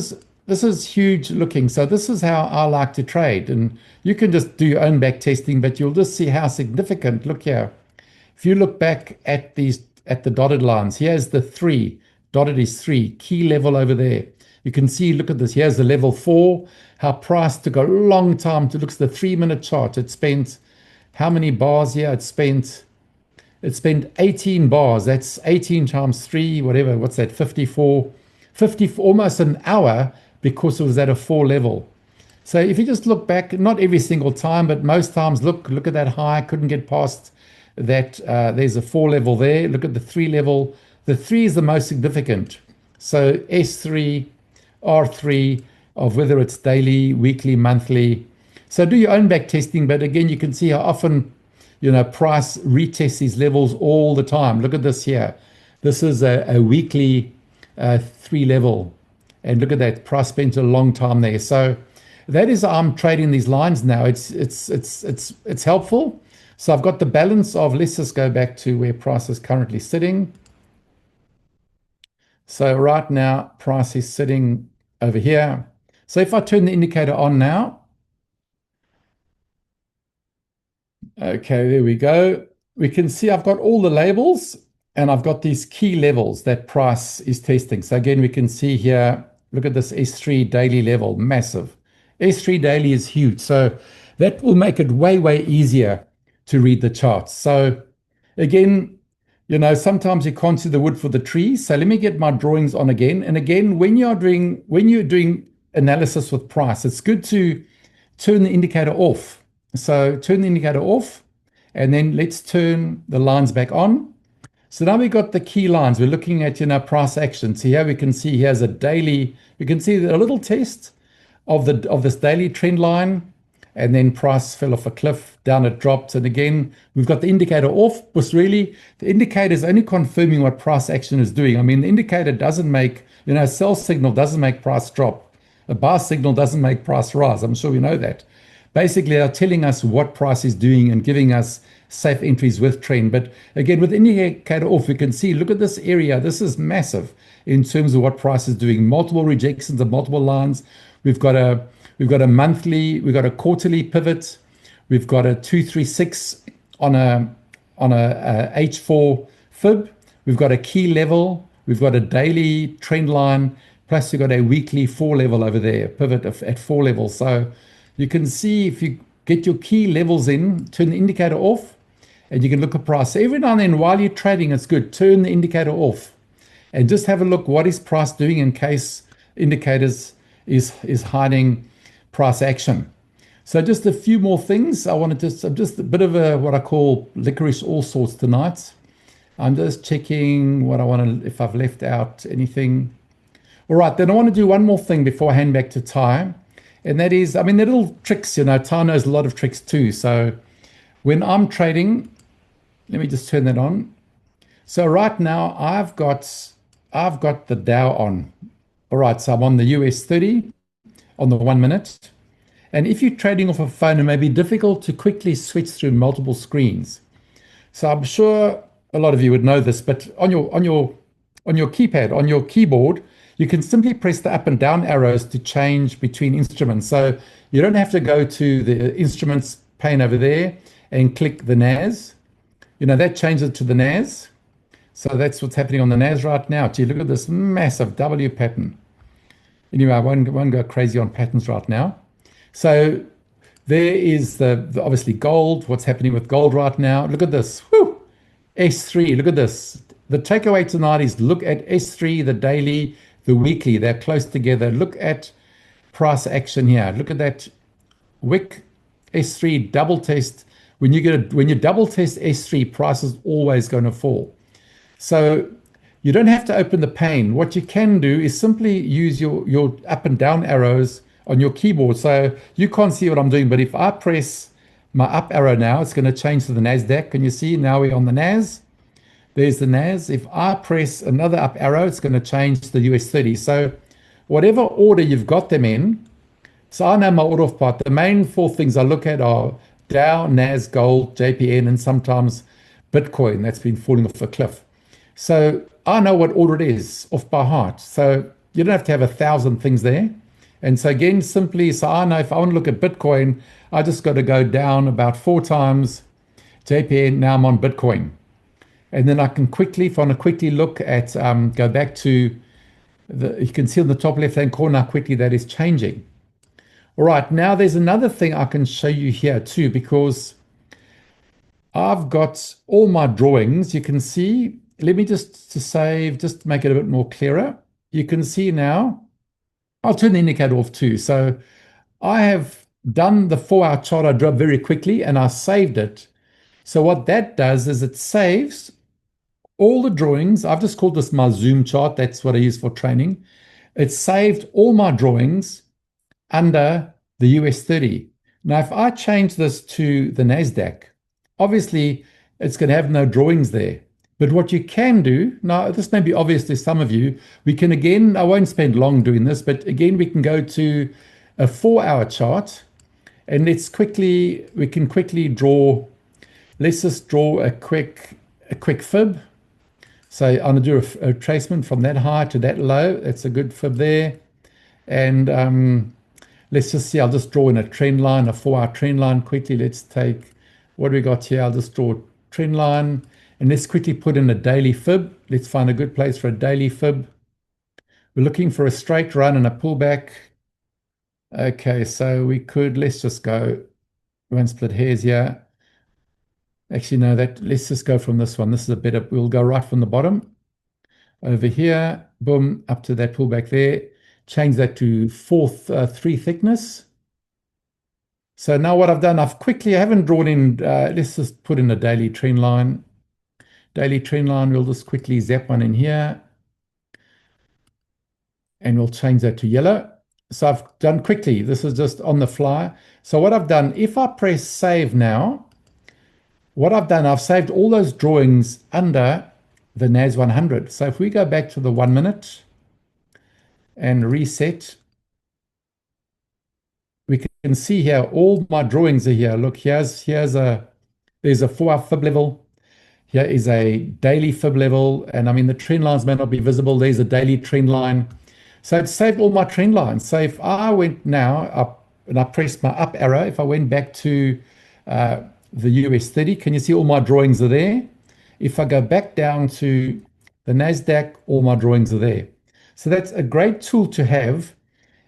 is huge looking. So this is how I like to trade. And you can just do your own back testing, but you'll just see how significant. Look here. If you look back at the dotted lines, here's the 3. Dotted is 3. Key level over there. You can see, look at this. Here's the level 4. How price took a long time to look at the 3 minute chart. It spent how many bars here? It spent 18 bars. That's 18 times 3, whatever. What's that? 54, almost an hour, because it was at a 4 level. So if you just look back, not every single time, but most times, look at that high. Couldn't get past that. There's a 4 level there. Look at the 3 level. The 3 is the most significant. So S3, R3, of whether it's daily, weekly, monthly. So do your own back testing, but again, you can see how often, price retests these levels all the time. Look at this here. This is a weekly 3 level. And look at that, price spent a long time there. So that is how I'm trading these lines now. It's helpful. So I've got the balance of, let's just go back to where price is currently sitting. So right now, price is sitting over here. So if I turn the indicator on now, okay, there we go. We can see I've got all the labels and I've got these key levels that price is testing. So again, we can see here, look at this S3 daily level, massive. S3 daily is huge. So that will make it way, way easier to read the charts. So again, sometimes you can't see the wood for the trees. So let me get my drawings on again. And again, when you're doing analysis with price, it's good to turn the indicator off So turn the indicator off, and then let's turn the lines back on. So now we've got the key lines. We're looking at price action. So here we can see here's a daily. You can see a little test of this daily trend line, and then price fell off a cliff, down it dropped, and again we've got the indicator off, because really the indicator is only confirming what price action is doing. I mean, the indicator doesn't make, a sell signal doesn't make price drop, a buy signal doesn't make price rise. I'm sure we know that. Basically, they're telling us what price is doing and giving us safe entries with trend. But again, with the indicator off, we can see, look at this area. This is massive in terms of what price is doing. Multiple rejections of multiple lines. We've got a monthly, we've got a quarterly pivot. We've got a 236 on a H4 fib. We've got a key level. We've got a daily trend line. Plus, you've got a weekly 4 level over there, pivot at 4 levels. So you can see, if you get your key levels in, turn the indicator off, and you can look at price. So every now and then, while you're trading, it's good. Turn the indicator off and just have a look what is price doing, in case indicators is hiding price action. So just a few more things. I'm just a bit of a what I call licorice all sorts tonight. I'm just checking what I want to, if I've left out anything. All right, then I want to do one more thing before I hand back to Ty. And that is, I mean, the little tricks, Ty knows a lot of tricks too. So when I'm trading, let me just turn that on. So right now I've got the Dow on. All right, so I'm on the US 30 on the 1 minute. And if you're trading off a phone, it may be difficult to quickly switch through multiple screens. So I'm sure a lot of you would know this, but on your keypad, on your keyboard, you can simply press the up and down arrows to change between instruments. So you don't have to go to the instruments pane over there and click the NAS. That changes it to the NAS. So that's what's happening on the NAS right now. Gee, look at this massive W pattern. Anyway, I won't go crazy on patterns right now. So there is the obviously gold, what's happening with gold right now. Look at this. Whew. S3, look at this. The takeaway tonight is look at S3, the daily, the weekly. They're close together. Look at price action here. Look at that wick S3 double test. When you double test S3, price is always going to fall. So you don't have to open the pane. What you can do is simply use your up and down arrows on your keyboard. So you can't see what I'm doing, but if I press my up arrow now, it's going to change to the NASDAQ. Can you see? Now we're on the NAS. There's the NAS. If I press another up arrow, it's going to change to the US 30. So whatever order you've got them in, so I know my order of part. The main 4 things I look at are Dow, NAS, gold, JPN, and sometimes Bitcoin that's been falling off a cliff. So I know what order it is off by heart. So you don't have to have 1,000 things there. And so again, simply, so I know if I want to look at Bitcoin, I just got to go down about 4 times JPN. Now I'm on Bitcoin. And then I can quickly, if I want to quickly look at, go back to you can see on the top left-hand corner how quickly that is changing. All right, now there's another thing I can show you here too, because I've got all my drawings. You can see, let me just make it a bit more clearer. You can see now, I'll turn the indicator off too. So I have done the 4-hour chart. I drew up very quickly and I saved it. So what that does is it saves all the drawings. I've just called this my Zoom chart. That's what I use for training. It saved all my drawings under the US 30. Now, if I change this to the NASDAQ, obviously it's going to have no drawings there. But what you can do, now this may be obvious to some of you, we can again, I won't spend long doing this, but again, we can go to a 4-hour chart and we can quickly draw, let's just draw a quick fib. So I'm going to do a retracement from that high to that low. That's a good fib there. And let's just see, I'll just draw in a trend line, a 4-hour trend line quickly. Let's take, what do we got here? I'll just draw a trend line and let's quickly put in a daily fib. Let's find a good place for a daily fib. We're looking for a straight run and a pullback. Okay, so let's just go, we won't split hairs here. Actually, no, let's just go from this one. This is a better, we'll go right from the bottom. Over here, boom, up to that pullback there. Change that to 3 thickness. So now what I've done, I haven't drawn in, let's just put in a daily trend line. Daily trend line, we'll just quickly zap one in here. And we'll change that to yellow. So I've done quickly. This is just on the fly. So what I've done, if I press save now, what I've done, I've saved all those drawings under the NAS 100. So if we go back to the 1 minute and reset, we can see here all my drawings are here. Look, there's a 4-hour fib level. Here is a daily fib level. And I mean, the trend lines may not be visible. There's a daily trend line. So it's saved all my trend lines. So if I went now up and I pressed my up arrow, if I went back to the US 30, can you see all my drawings are there? If I go back down to the NASDAQ, all my drawings are there. So that's a great tool to have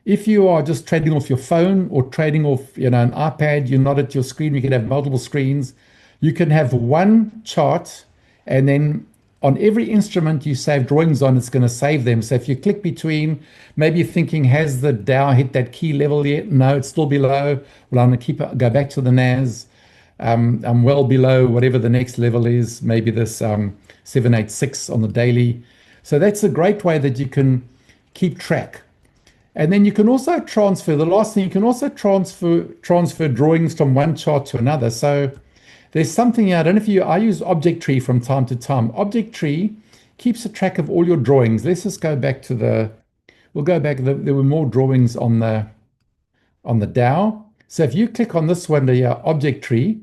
if you are just trading off your phone or trading off, an iPad. You're not at your screen. You can have multiple screens. You can have one chart, and then on every instrument you save drawings on, it's going to save them. So if you click between, maybe you're thinking, has the Dow hit that key level yet? No, it's still below. Well, I'm going to go back to the NAS. I'm well below whatever the next level is, maybe this 786 on the daily. So that's a great way that you can keep track. And then you can also transfer, the last thing, you can also transfer drawings from one chart to another. So there's something here, I don't know if I use Object Tree from time to time. Object Tree keeps a track of all your drawings. Let's just go back to we'll go back, there were more drawings on the Dow. So if you click on this one, the Object Tree,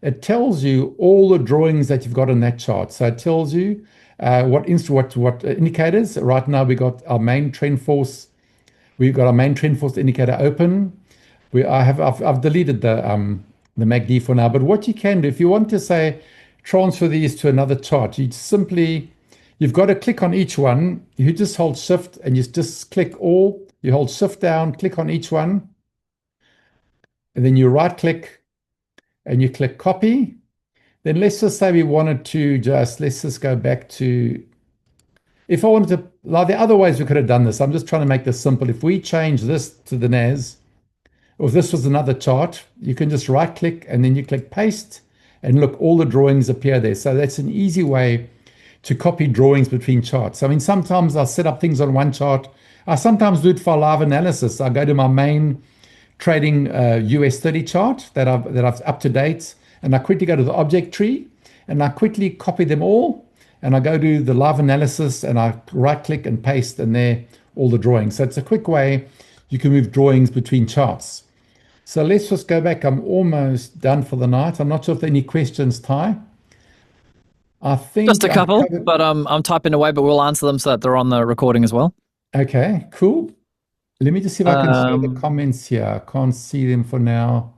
it tells you all the drawings that you've got in that chart. So it tells you what indicators. Right now we got our main TrendForce. We've got our main TrendForce indicator open. I've deleted the MACD for now. But what you can do, if you want to say transfer these to another chart, you've got to click on each one. You just hold Shift and you just click all. You hold Shift down, click on each one, and then you right click and you click copy. Then let's just say we wanted to let's just go back to, if I wanted to, like the other ways we could have done this. I'm just trying to make this simple. If we change this to the NAS, or if this was another chart, you can just right click and then you click paste, and look, all the drawings appear there. So that's an easy way to copy drawings between charts. I mean, sometimes I'll set up things on one chart. I sometimes do it for live analysis. I go to my main trading US 30 chart that I've up to date, and I quickly go to the Object Tree and I quickly copy them all, and I go to the live analysis and I right click and paste, and there all the drawings. So it's a quick way you can move drawings between charts. So let's just go back. I'm almost done for the night. I'm not sure if there are any questions, Ty. I think just a couple, but I'm typing away, but we'll answer them so that they're on the recording as well. Okay, cool. Let me just see if I can show the comments here. I can't see them for now.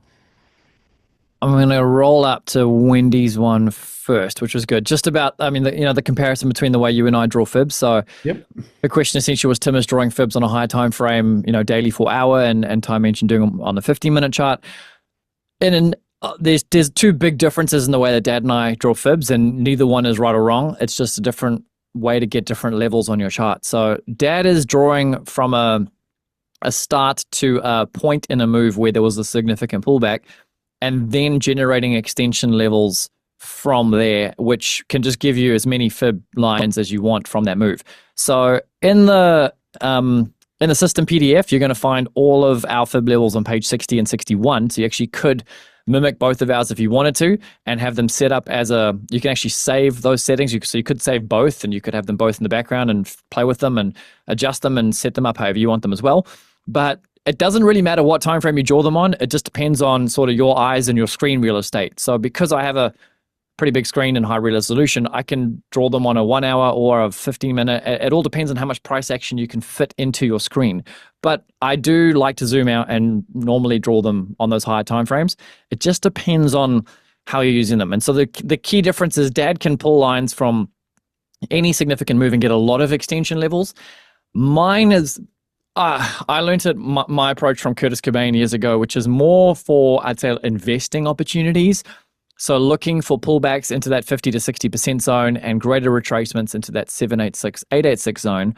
I'm going to roll up to Wendy's one first, which was good. Just about, I mean, the comparison between the way you and I draw fibs. So yep. The question essentially was, Tim is drawing fibs on a high time frame, daily 4 hour, and Ty mentioned doing them on the 15-minute chart. And there's two big differences in the way that Dad and I draw fibs, and neither one is right or wrong. It's just a different way to get different levels on your chart. So Dad is drawing from a start to a point in a move where there was a significant pullback, and then generating extension levels from there, which can just give you as many fib lines as you want from that move. So in the system PDF, you're going to find all of our fib levels on page 60 and 61. So you actually could mimic both of ours if you wanted to, and have them set up as you can actually save those settings. So you could save both, and you could have them both in the background and play with them and adjust them and set them up however you want them as well. But it doesn't really matter what time frame you draw them on. It just depends on sort of your eyes and your screen real estate. So because I have a pretty big screen and high resolution, I can draw them on a 1 hour or a 15-minute. It all depends on how much price action you can fit into your screen. But I do like to zoom out and normally draw them on those higher time frames. It just depends on how you're using them. And so the key difference is Dad can pull lines from any significant move and get a lot of extension levels. Mine is, I learned my approach from Curtis Cobain years ago, which is more for, I'd say, investing opportunities. So looking for pullbacks into that 50 to 60% zone and greater retracements into that 786, 886 zone.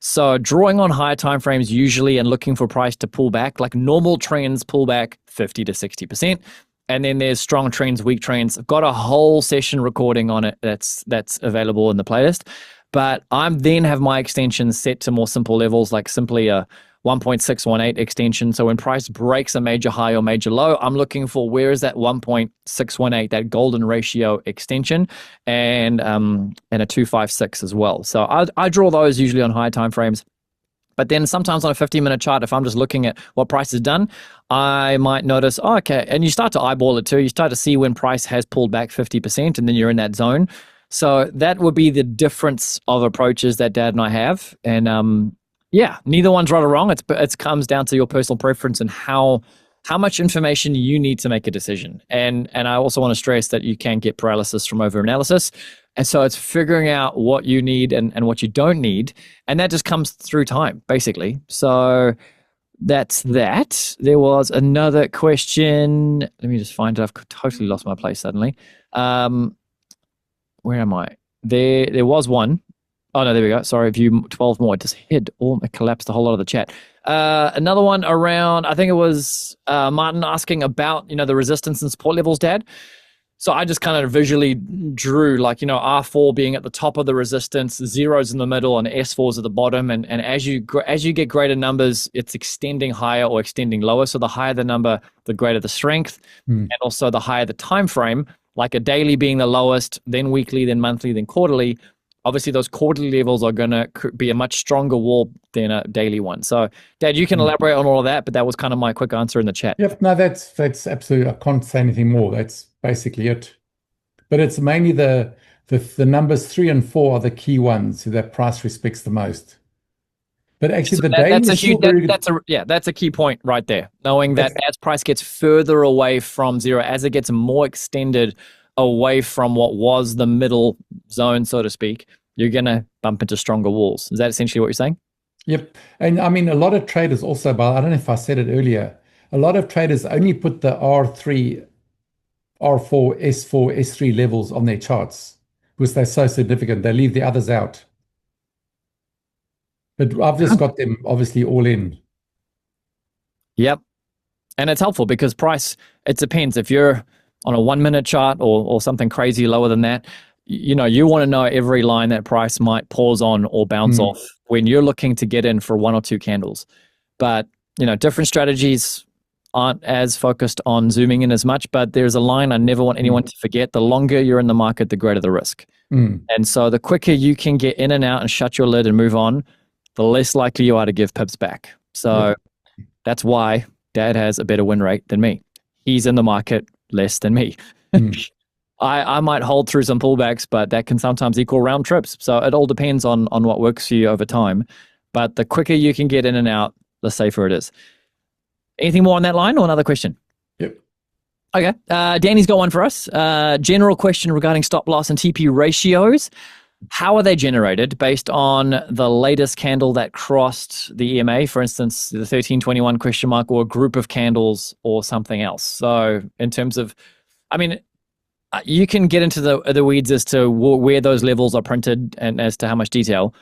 So drawing on higher timeframes usually and looking for price to pull back, like normal trends pull back 50 to 60%. And then there's strong trends, weak trends. I've got a whole session recording on it that's available in the playlist. But I'm then have my extensions set to more simple levels, like simply a 1.618 extension. So when price breaks a major high or major low, I'm looking for where is that 1.618, that golden ratio extension, and a 256 as well. So I draw those usually on higher time frames. But then sometimes on a 15-minute chart, if I'm just looking at what price has done, I might notice, oh, okay, and you start to eyeball it too. You start to see when price has pulled back 50%, and then you're in that zone. So that would be the difference of approaches that Dad and I have. And yeah, neither one's right or wrong. It comes down to your personal preference and how much information you need to make a decision. And I also want to stress that you can get paralysis from overanalysis. And so it's figuring out what you need and what you don't need. And that just comes through time, basically. So that's that. There was another question. Let me just find it. I've totally lost my place suddenly. Where am I? There was one. Oh, no, there we go. Sorry, view 12 more. It just hid or it collapsed a whole lot of the chat. Another one around, I think it was Martin asking about, the resistance and support levels, Dad. So I just kind of visually drew R4 being at the top of the resistance, zeros in the middle, and S4s at the bottom. And as you get greater numbers, it's extending higher or extending lower. So the higher the number, the greater the strength, and also the higher the time frame. Like a daily being the lowest, then weekly, then monthly, then quarterly. Obviously, those quarterly levels are going to be a much stronger wall than a daily one. So, Dad, you can elaborate on all of that, but that was kind of my quick answer in the chat. Yep, no, that's absolutely. I can't say anything more. That's basically it. But it's mainly the numbers 3 and 4 are the key ones that price respects the most. But actually, so that's a key point right there. Knowing that as price gets further away from zero, as it gets more extended away from what was the middle zone, so to speak, you're going to bump into stronger walls. Is that essentially what you're saying? Yep. And I mean, a lot of traders also, I don't know if I said it earlier, a lot of traders only put the R3, R4, S4, S3 levels on their charts because they're so significant. They leave the others out. But I've just got them obviously all in. Yep. And it's helpful because price, it depends. If you're on a 1 minute chart or something crazy lower than that, you want to know every line that price might pause on or bounce off when you're looking to get in for 1 or 2 candles. But, different strategies aren't as focused on zooming in as much, but there's a line I never want anyone to forget. The longer you're in the market, the greater the risk. And so the quicker you can get in and out and shut your lid and move on, the less likely you are to give pips back. So that's why Dad has a better win rate than me. He's in the market less than me. I might hold through some pullbacks, but that can sometimes equal round trips. So it all depends on what works for you over time. But the quicker you can get in and out, the safer it is. Anything more on that line or another question? Yep. Okay. Danny's got one for us. General question regarding stop loss and TP ratios. How are they generated? Based on the latest candle that crossed the EMA, for instance, the 1321 question mark, or a group of candles or something else? So in terms of, you can get into the weeds as to where those levels are printed and as to how much detail.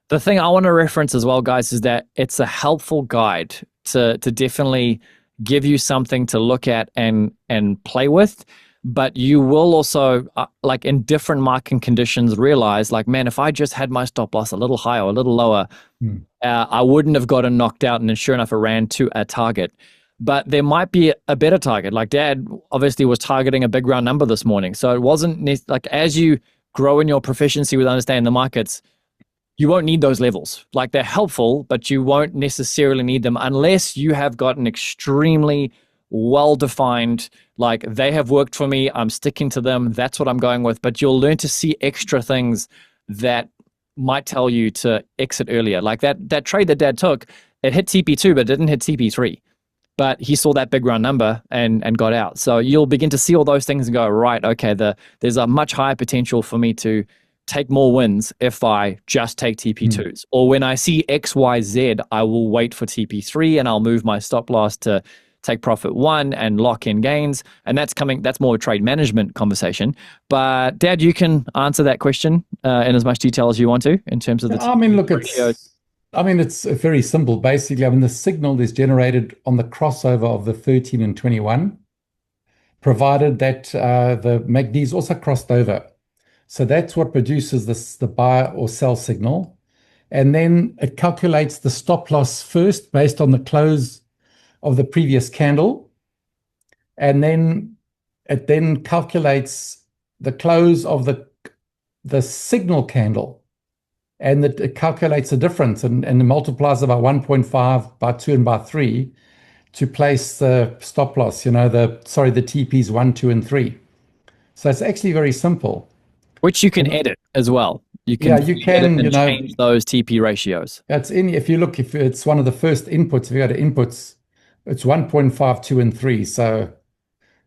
The thing I want to reference as well, guys, is that it's a helpful guide to definitely give you something to look at and play with. But you will also, in different market conditions, realize, man, if I just had my stop loss a little higher or a little lower, I wouldn't have gotten knocked out. And then sure enough, it ran to a target. But there might be a better target. Like Dad obviously was targeting a big round number this morning. So it wasn't as you grow in your proficiency with understanding the markets, you won't need those levels. They're helpful, but you won't necessarily need them unless you have got an extremely well-defined, they have worked for me, I'm sticking to them, that's what I'm going with. But you'll learn to see extra things that might tell you to exit earlier. That trade that Dad took, it hit TP2, but it didn't hit TP3. But he saw that big round number and got out. So you'll begin to see all those things and go, right, okay, there's a much higher potential for me to take more wins if I just take TP2s. Or when I see X, Y, Z, I will wait for TP3 and I'll move my stop loss to take profit 1 and lock in gains. And that's more a trade management conversation. But Dad, you can answer that question in as much detail as you want to in terms of the look, I mean, it's very simple. Basically, I mean, the signal is generated on the crossover of the 13 and 21, provided that the MACD is also crossed over. So that's what produces the buy or sell signal. And then it calculates the stop loss first based on the close of the previous candle. And then it then calculates the close of the signal candle. And it calculates the difference and it multiplies it by 1.5, by 2, and by 3 to place the stop loss, the TPs 1, 2, and 3. So it's actually very simple. Which you can edit as well. You Yeah, can you edit can, and change those TP ratios. if you look, if it's one of the first inputs, if you go to inputs, it's 1.5, 2, and 3. So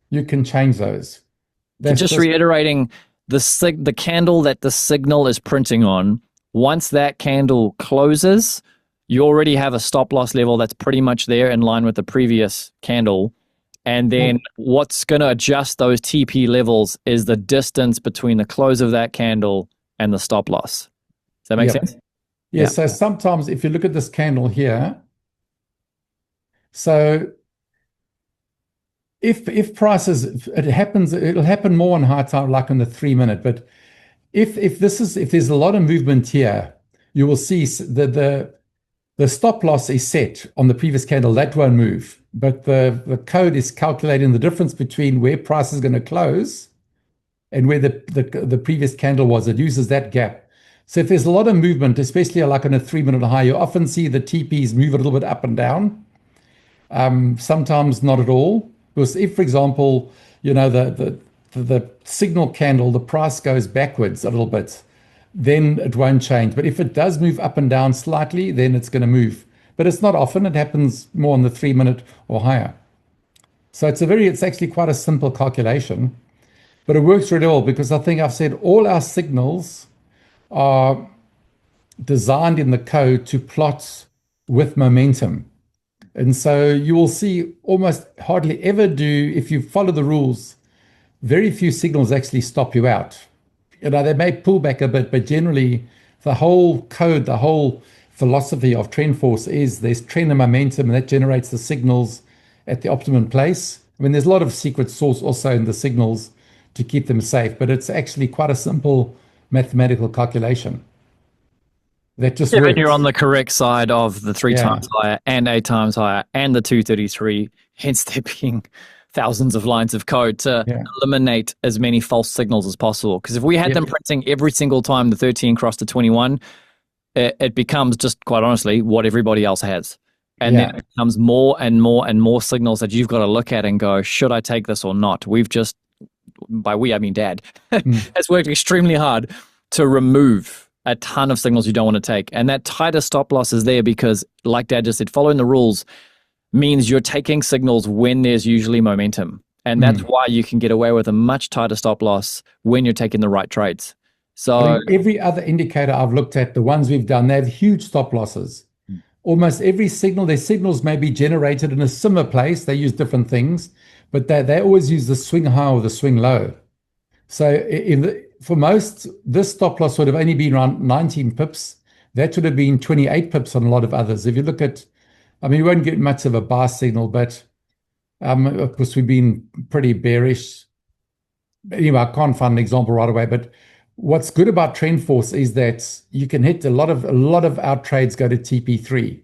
you can change those. So just reiterating, the candle that the signal is printing on, once that candle closes, you already have a stop loss level that's pretty much there in line with the previous candle. And then what's going to adjust those TP levels is the distance between the close of that candle and the stop loss. Does that make sense? Yeah. So sometimes if you look at this candle here, so if prices, it'll happen more on high time, like in the 3-minute. But if there's a lot of movement here, you will see the stop loss is set on the previous candle, that won't move. But the code is calculating the difference between where price is going to close and where the previous candle was. It uses that gap. So if there's a lot of movement, especially like on a 3-minute high, you often see the TPs move a little bit up and down. Sometimes not at all. Because if, for example, the signal candle, the price goes backwards a little bit, then it won't change. But if it does move up and down slightly, then it's going to move. But it's not often. It happens more on the 3-minute or higher. So it's actually quite a simple calculation, but it works really well because I think I've said all our signals are designed in the code to plot with momentum. And so you will see almost hardly ever if you follow the rules, very few signals actually stop you out. They may pull back a bit, but generally the whole code, the whole philosophy of TrendForce is there's trend and momentum, and that generates the signals at the optimum place. I mean, there's a lot of secret sauce also in the signals to keep them safe, but it's actually quite a simple mathematical calculation. That just works. When you're on the correct side of the 3 times higher and 8 times higher and the 233, hence there being thousands of lines of code to eliminate as many false signals as possible. Because if we had them printing every single time the 13 crossed the 21, it becomes just, quite honestly, what everybody else has. And then it becomes more and more and more signals that you've got to look at and go, should I take this or not? We've just, by we, I mean Dad, has worked extremely hard to remove a ton of signals you don't want to take. And that tighter stop loss is there because, like Dad just said, following the rules means you're taking signals when there's usually momentum. And that's why you can get away with a much tighter stop loss when you're taking the right trades. So every other indicator I've looked at, the ones we've done, they have huge stop losses. Almost every signal, their signals may be generated in a similar place. They use different things, but they always use the swing high or the swing low. So for most, this stop loss would have only been around 19 pips. That would have been 28 pips on a lot of others. If you look at, I mean, you won't get much of a buy signal, but of course, we've been pretty bearish. Anyway, I can't find an example right away, but what's good about TrendForce is that you can hit a lot of our trades go to TP3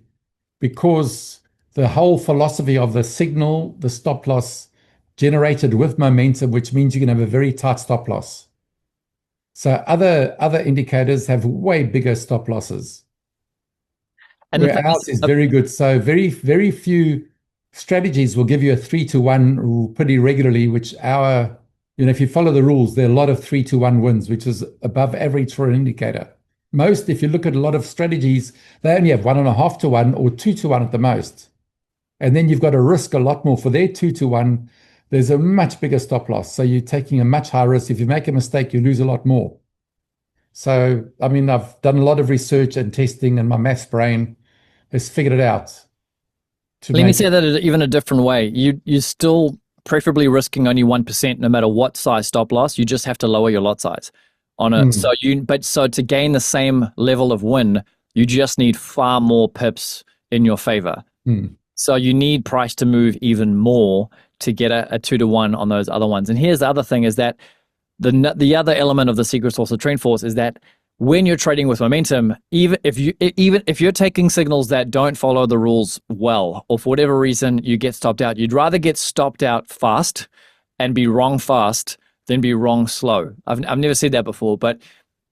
because the whole philosophy of the signal, the stop loss generated with momentum, which means you can have a very tight stop loss. So other indicators have way bigger stop losses. And ours is very good. So very, very few strategies will give you a 3-to-1 pretty regularly, which if you follow the rules, there are a lot of 3-to-1 wins, which is above average for an indicator. Most, if you look at a lot of strategies, they only have 1.5-to-1 or 2-to-1 at the most. And then you've got to risk a lot more. For their 2-to-1, there's a much bigger stop loss. So you're taking a much higher risk. If you make a mistake, you lose a lot more. So, I mean, I've done a lot of research and testing, and my maths brain has figured it out. Let me say that even a different way. You still preferably risking only 1% no matter what size stop loss. You just have to lower your lot size on it. So to gain the same level of win, You just need far more pips in your favor. So you need price to move even more to get a 2-to-1 on those other ones. And here's the other thing is that the other element of the secret sauce of TrendForce is that when you're trading with momentum, even if you're taking signals that don't follow the rules well, or for whatever reason you get stopped out, you'd rather get stopped out fast and be wrong fast than be wrong slow. I've never said that before, but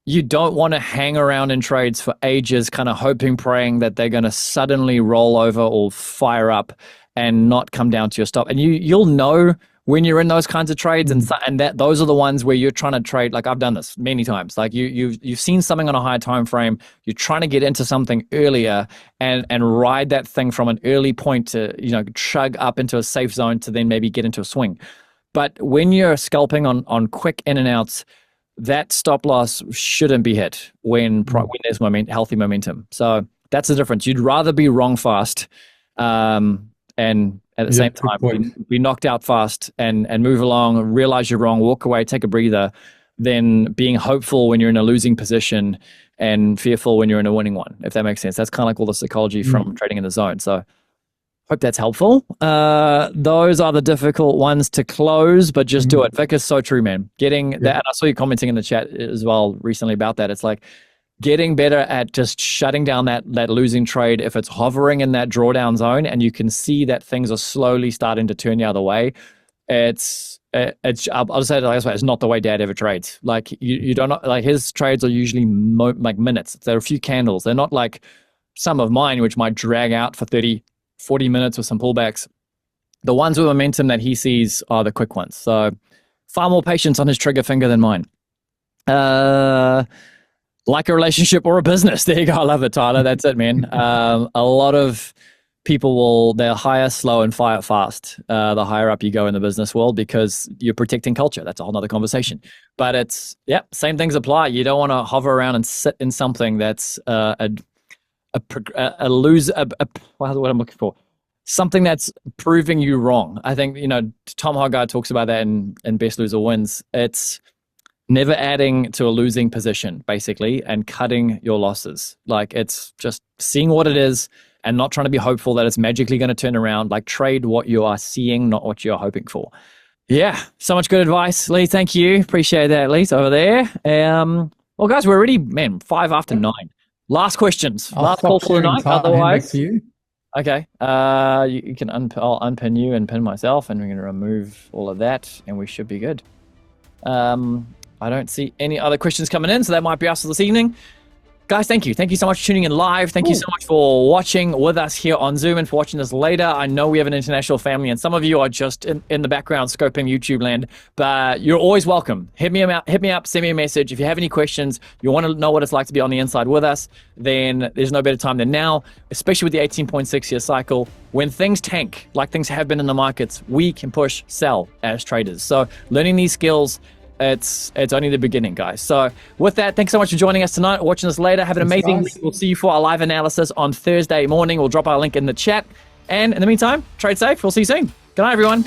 you don't want to hang around in trades for ages, kind of hoping, praying that they're going to suddenly roll over or fire up and not come down to your stop. And you'll know when you're in those kinds of trades, and that those are the ones where you're trying to trade. Like I've done this many times. Like you've seen something on a higher time frame, you're trying to get into something earlier and ride that thing from an early point to chug up into a safe zone to then maybe get into a swing. But when you're scalping on quick in and outs, that stop loss shouldn't be hit when there's healthy momentum. So that's the difference. You'd rather be wrong fast, and at the same time be knocked out fast and move along, realize you're wrong, walk away, take a breather, than being hopeful when you're in a losing position and fearful when you're in a winning one, if that makes sense. That's kind of like all the psychology from trading in the zone. So hope that's helpful. Those are the difficult ones to close, but just do it. Vic is so true, man. Getting that, and I saw you commenting in the chat as well recently about that. It's like getting better at just shutting down that losing trade if it's hovering in that drawdown zone and you can see that things are slowly starting to turn the other way. I'll just say it like this way, it's not the way Dad ever trades. Like you don't know, like his trades are usually like minutes. There are a few candles. They're not like some of mine, which might drag out for 30, 40 minutes with some pullbacks. The ones with momentum that he sees are the quick ones. So far more patience on his trigger finger than mine. Like a relationship or a business. There you go. I love it, Tyler. That's it, man. A lot of people they'll hire slow and fire fast the higher up you go in the business world because you're protecting culture. That's a whole nother conversation. But same things apply. You don't want to hover around and sit in something that's what I'm looking for. Something that's proving you wrong. I think, Tom Hogarth talks about that in Best Loser Wins. It's never adding to a losing position, basically, and cutting your losses. Like, it's just seeing what it is and not trying to be hopeful that it's magically going to turn around. Like, trade what you are seeing, not what you're hoping for. Yeah, so much good advice, Lee. Thank you. Appreciate that, Lee, over there. Well, guys, we're already, 5 after 9. Last questions. Last call for the night. Otherwise, to you. Okay. You can I'll unpin you and pin myself, and we're going to remove all of that, and we should be good. I don't see any other questions coming in, so that might be us for this evening. Guys, thank you. Thank you so much for tuning in live. Thank you so much for watching with us here on Zoom and for watching this later. I know we have an international family, and some of you are just in the background scoping YouTube land, but you're always welcome. Hit me up, send me a message. If you have any questions, you want to know what it's like to be on the inside with us, then there's no better time than now, especially with the 18.6-year cycle. When things tank, like things have been in the markets, we can push sell as traders. So learning these skills, it's only the beginning, guys. So with that, thanks so much for joining us tonight, watching us later. Have an amazing week. We'll see you for our live analysis on Thursday morning. We'll drop our link in the chat. And in the meantime, trade safe. We'll see you soon. Good night, everyone.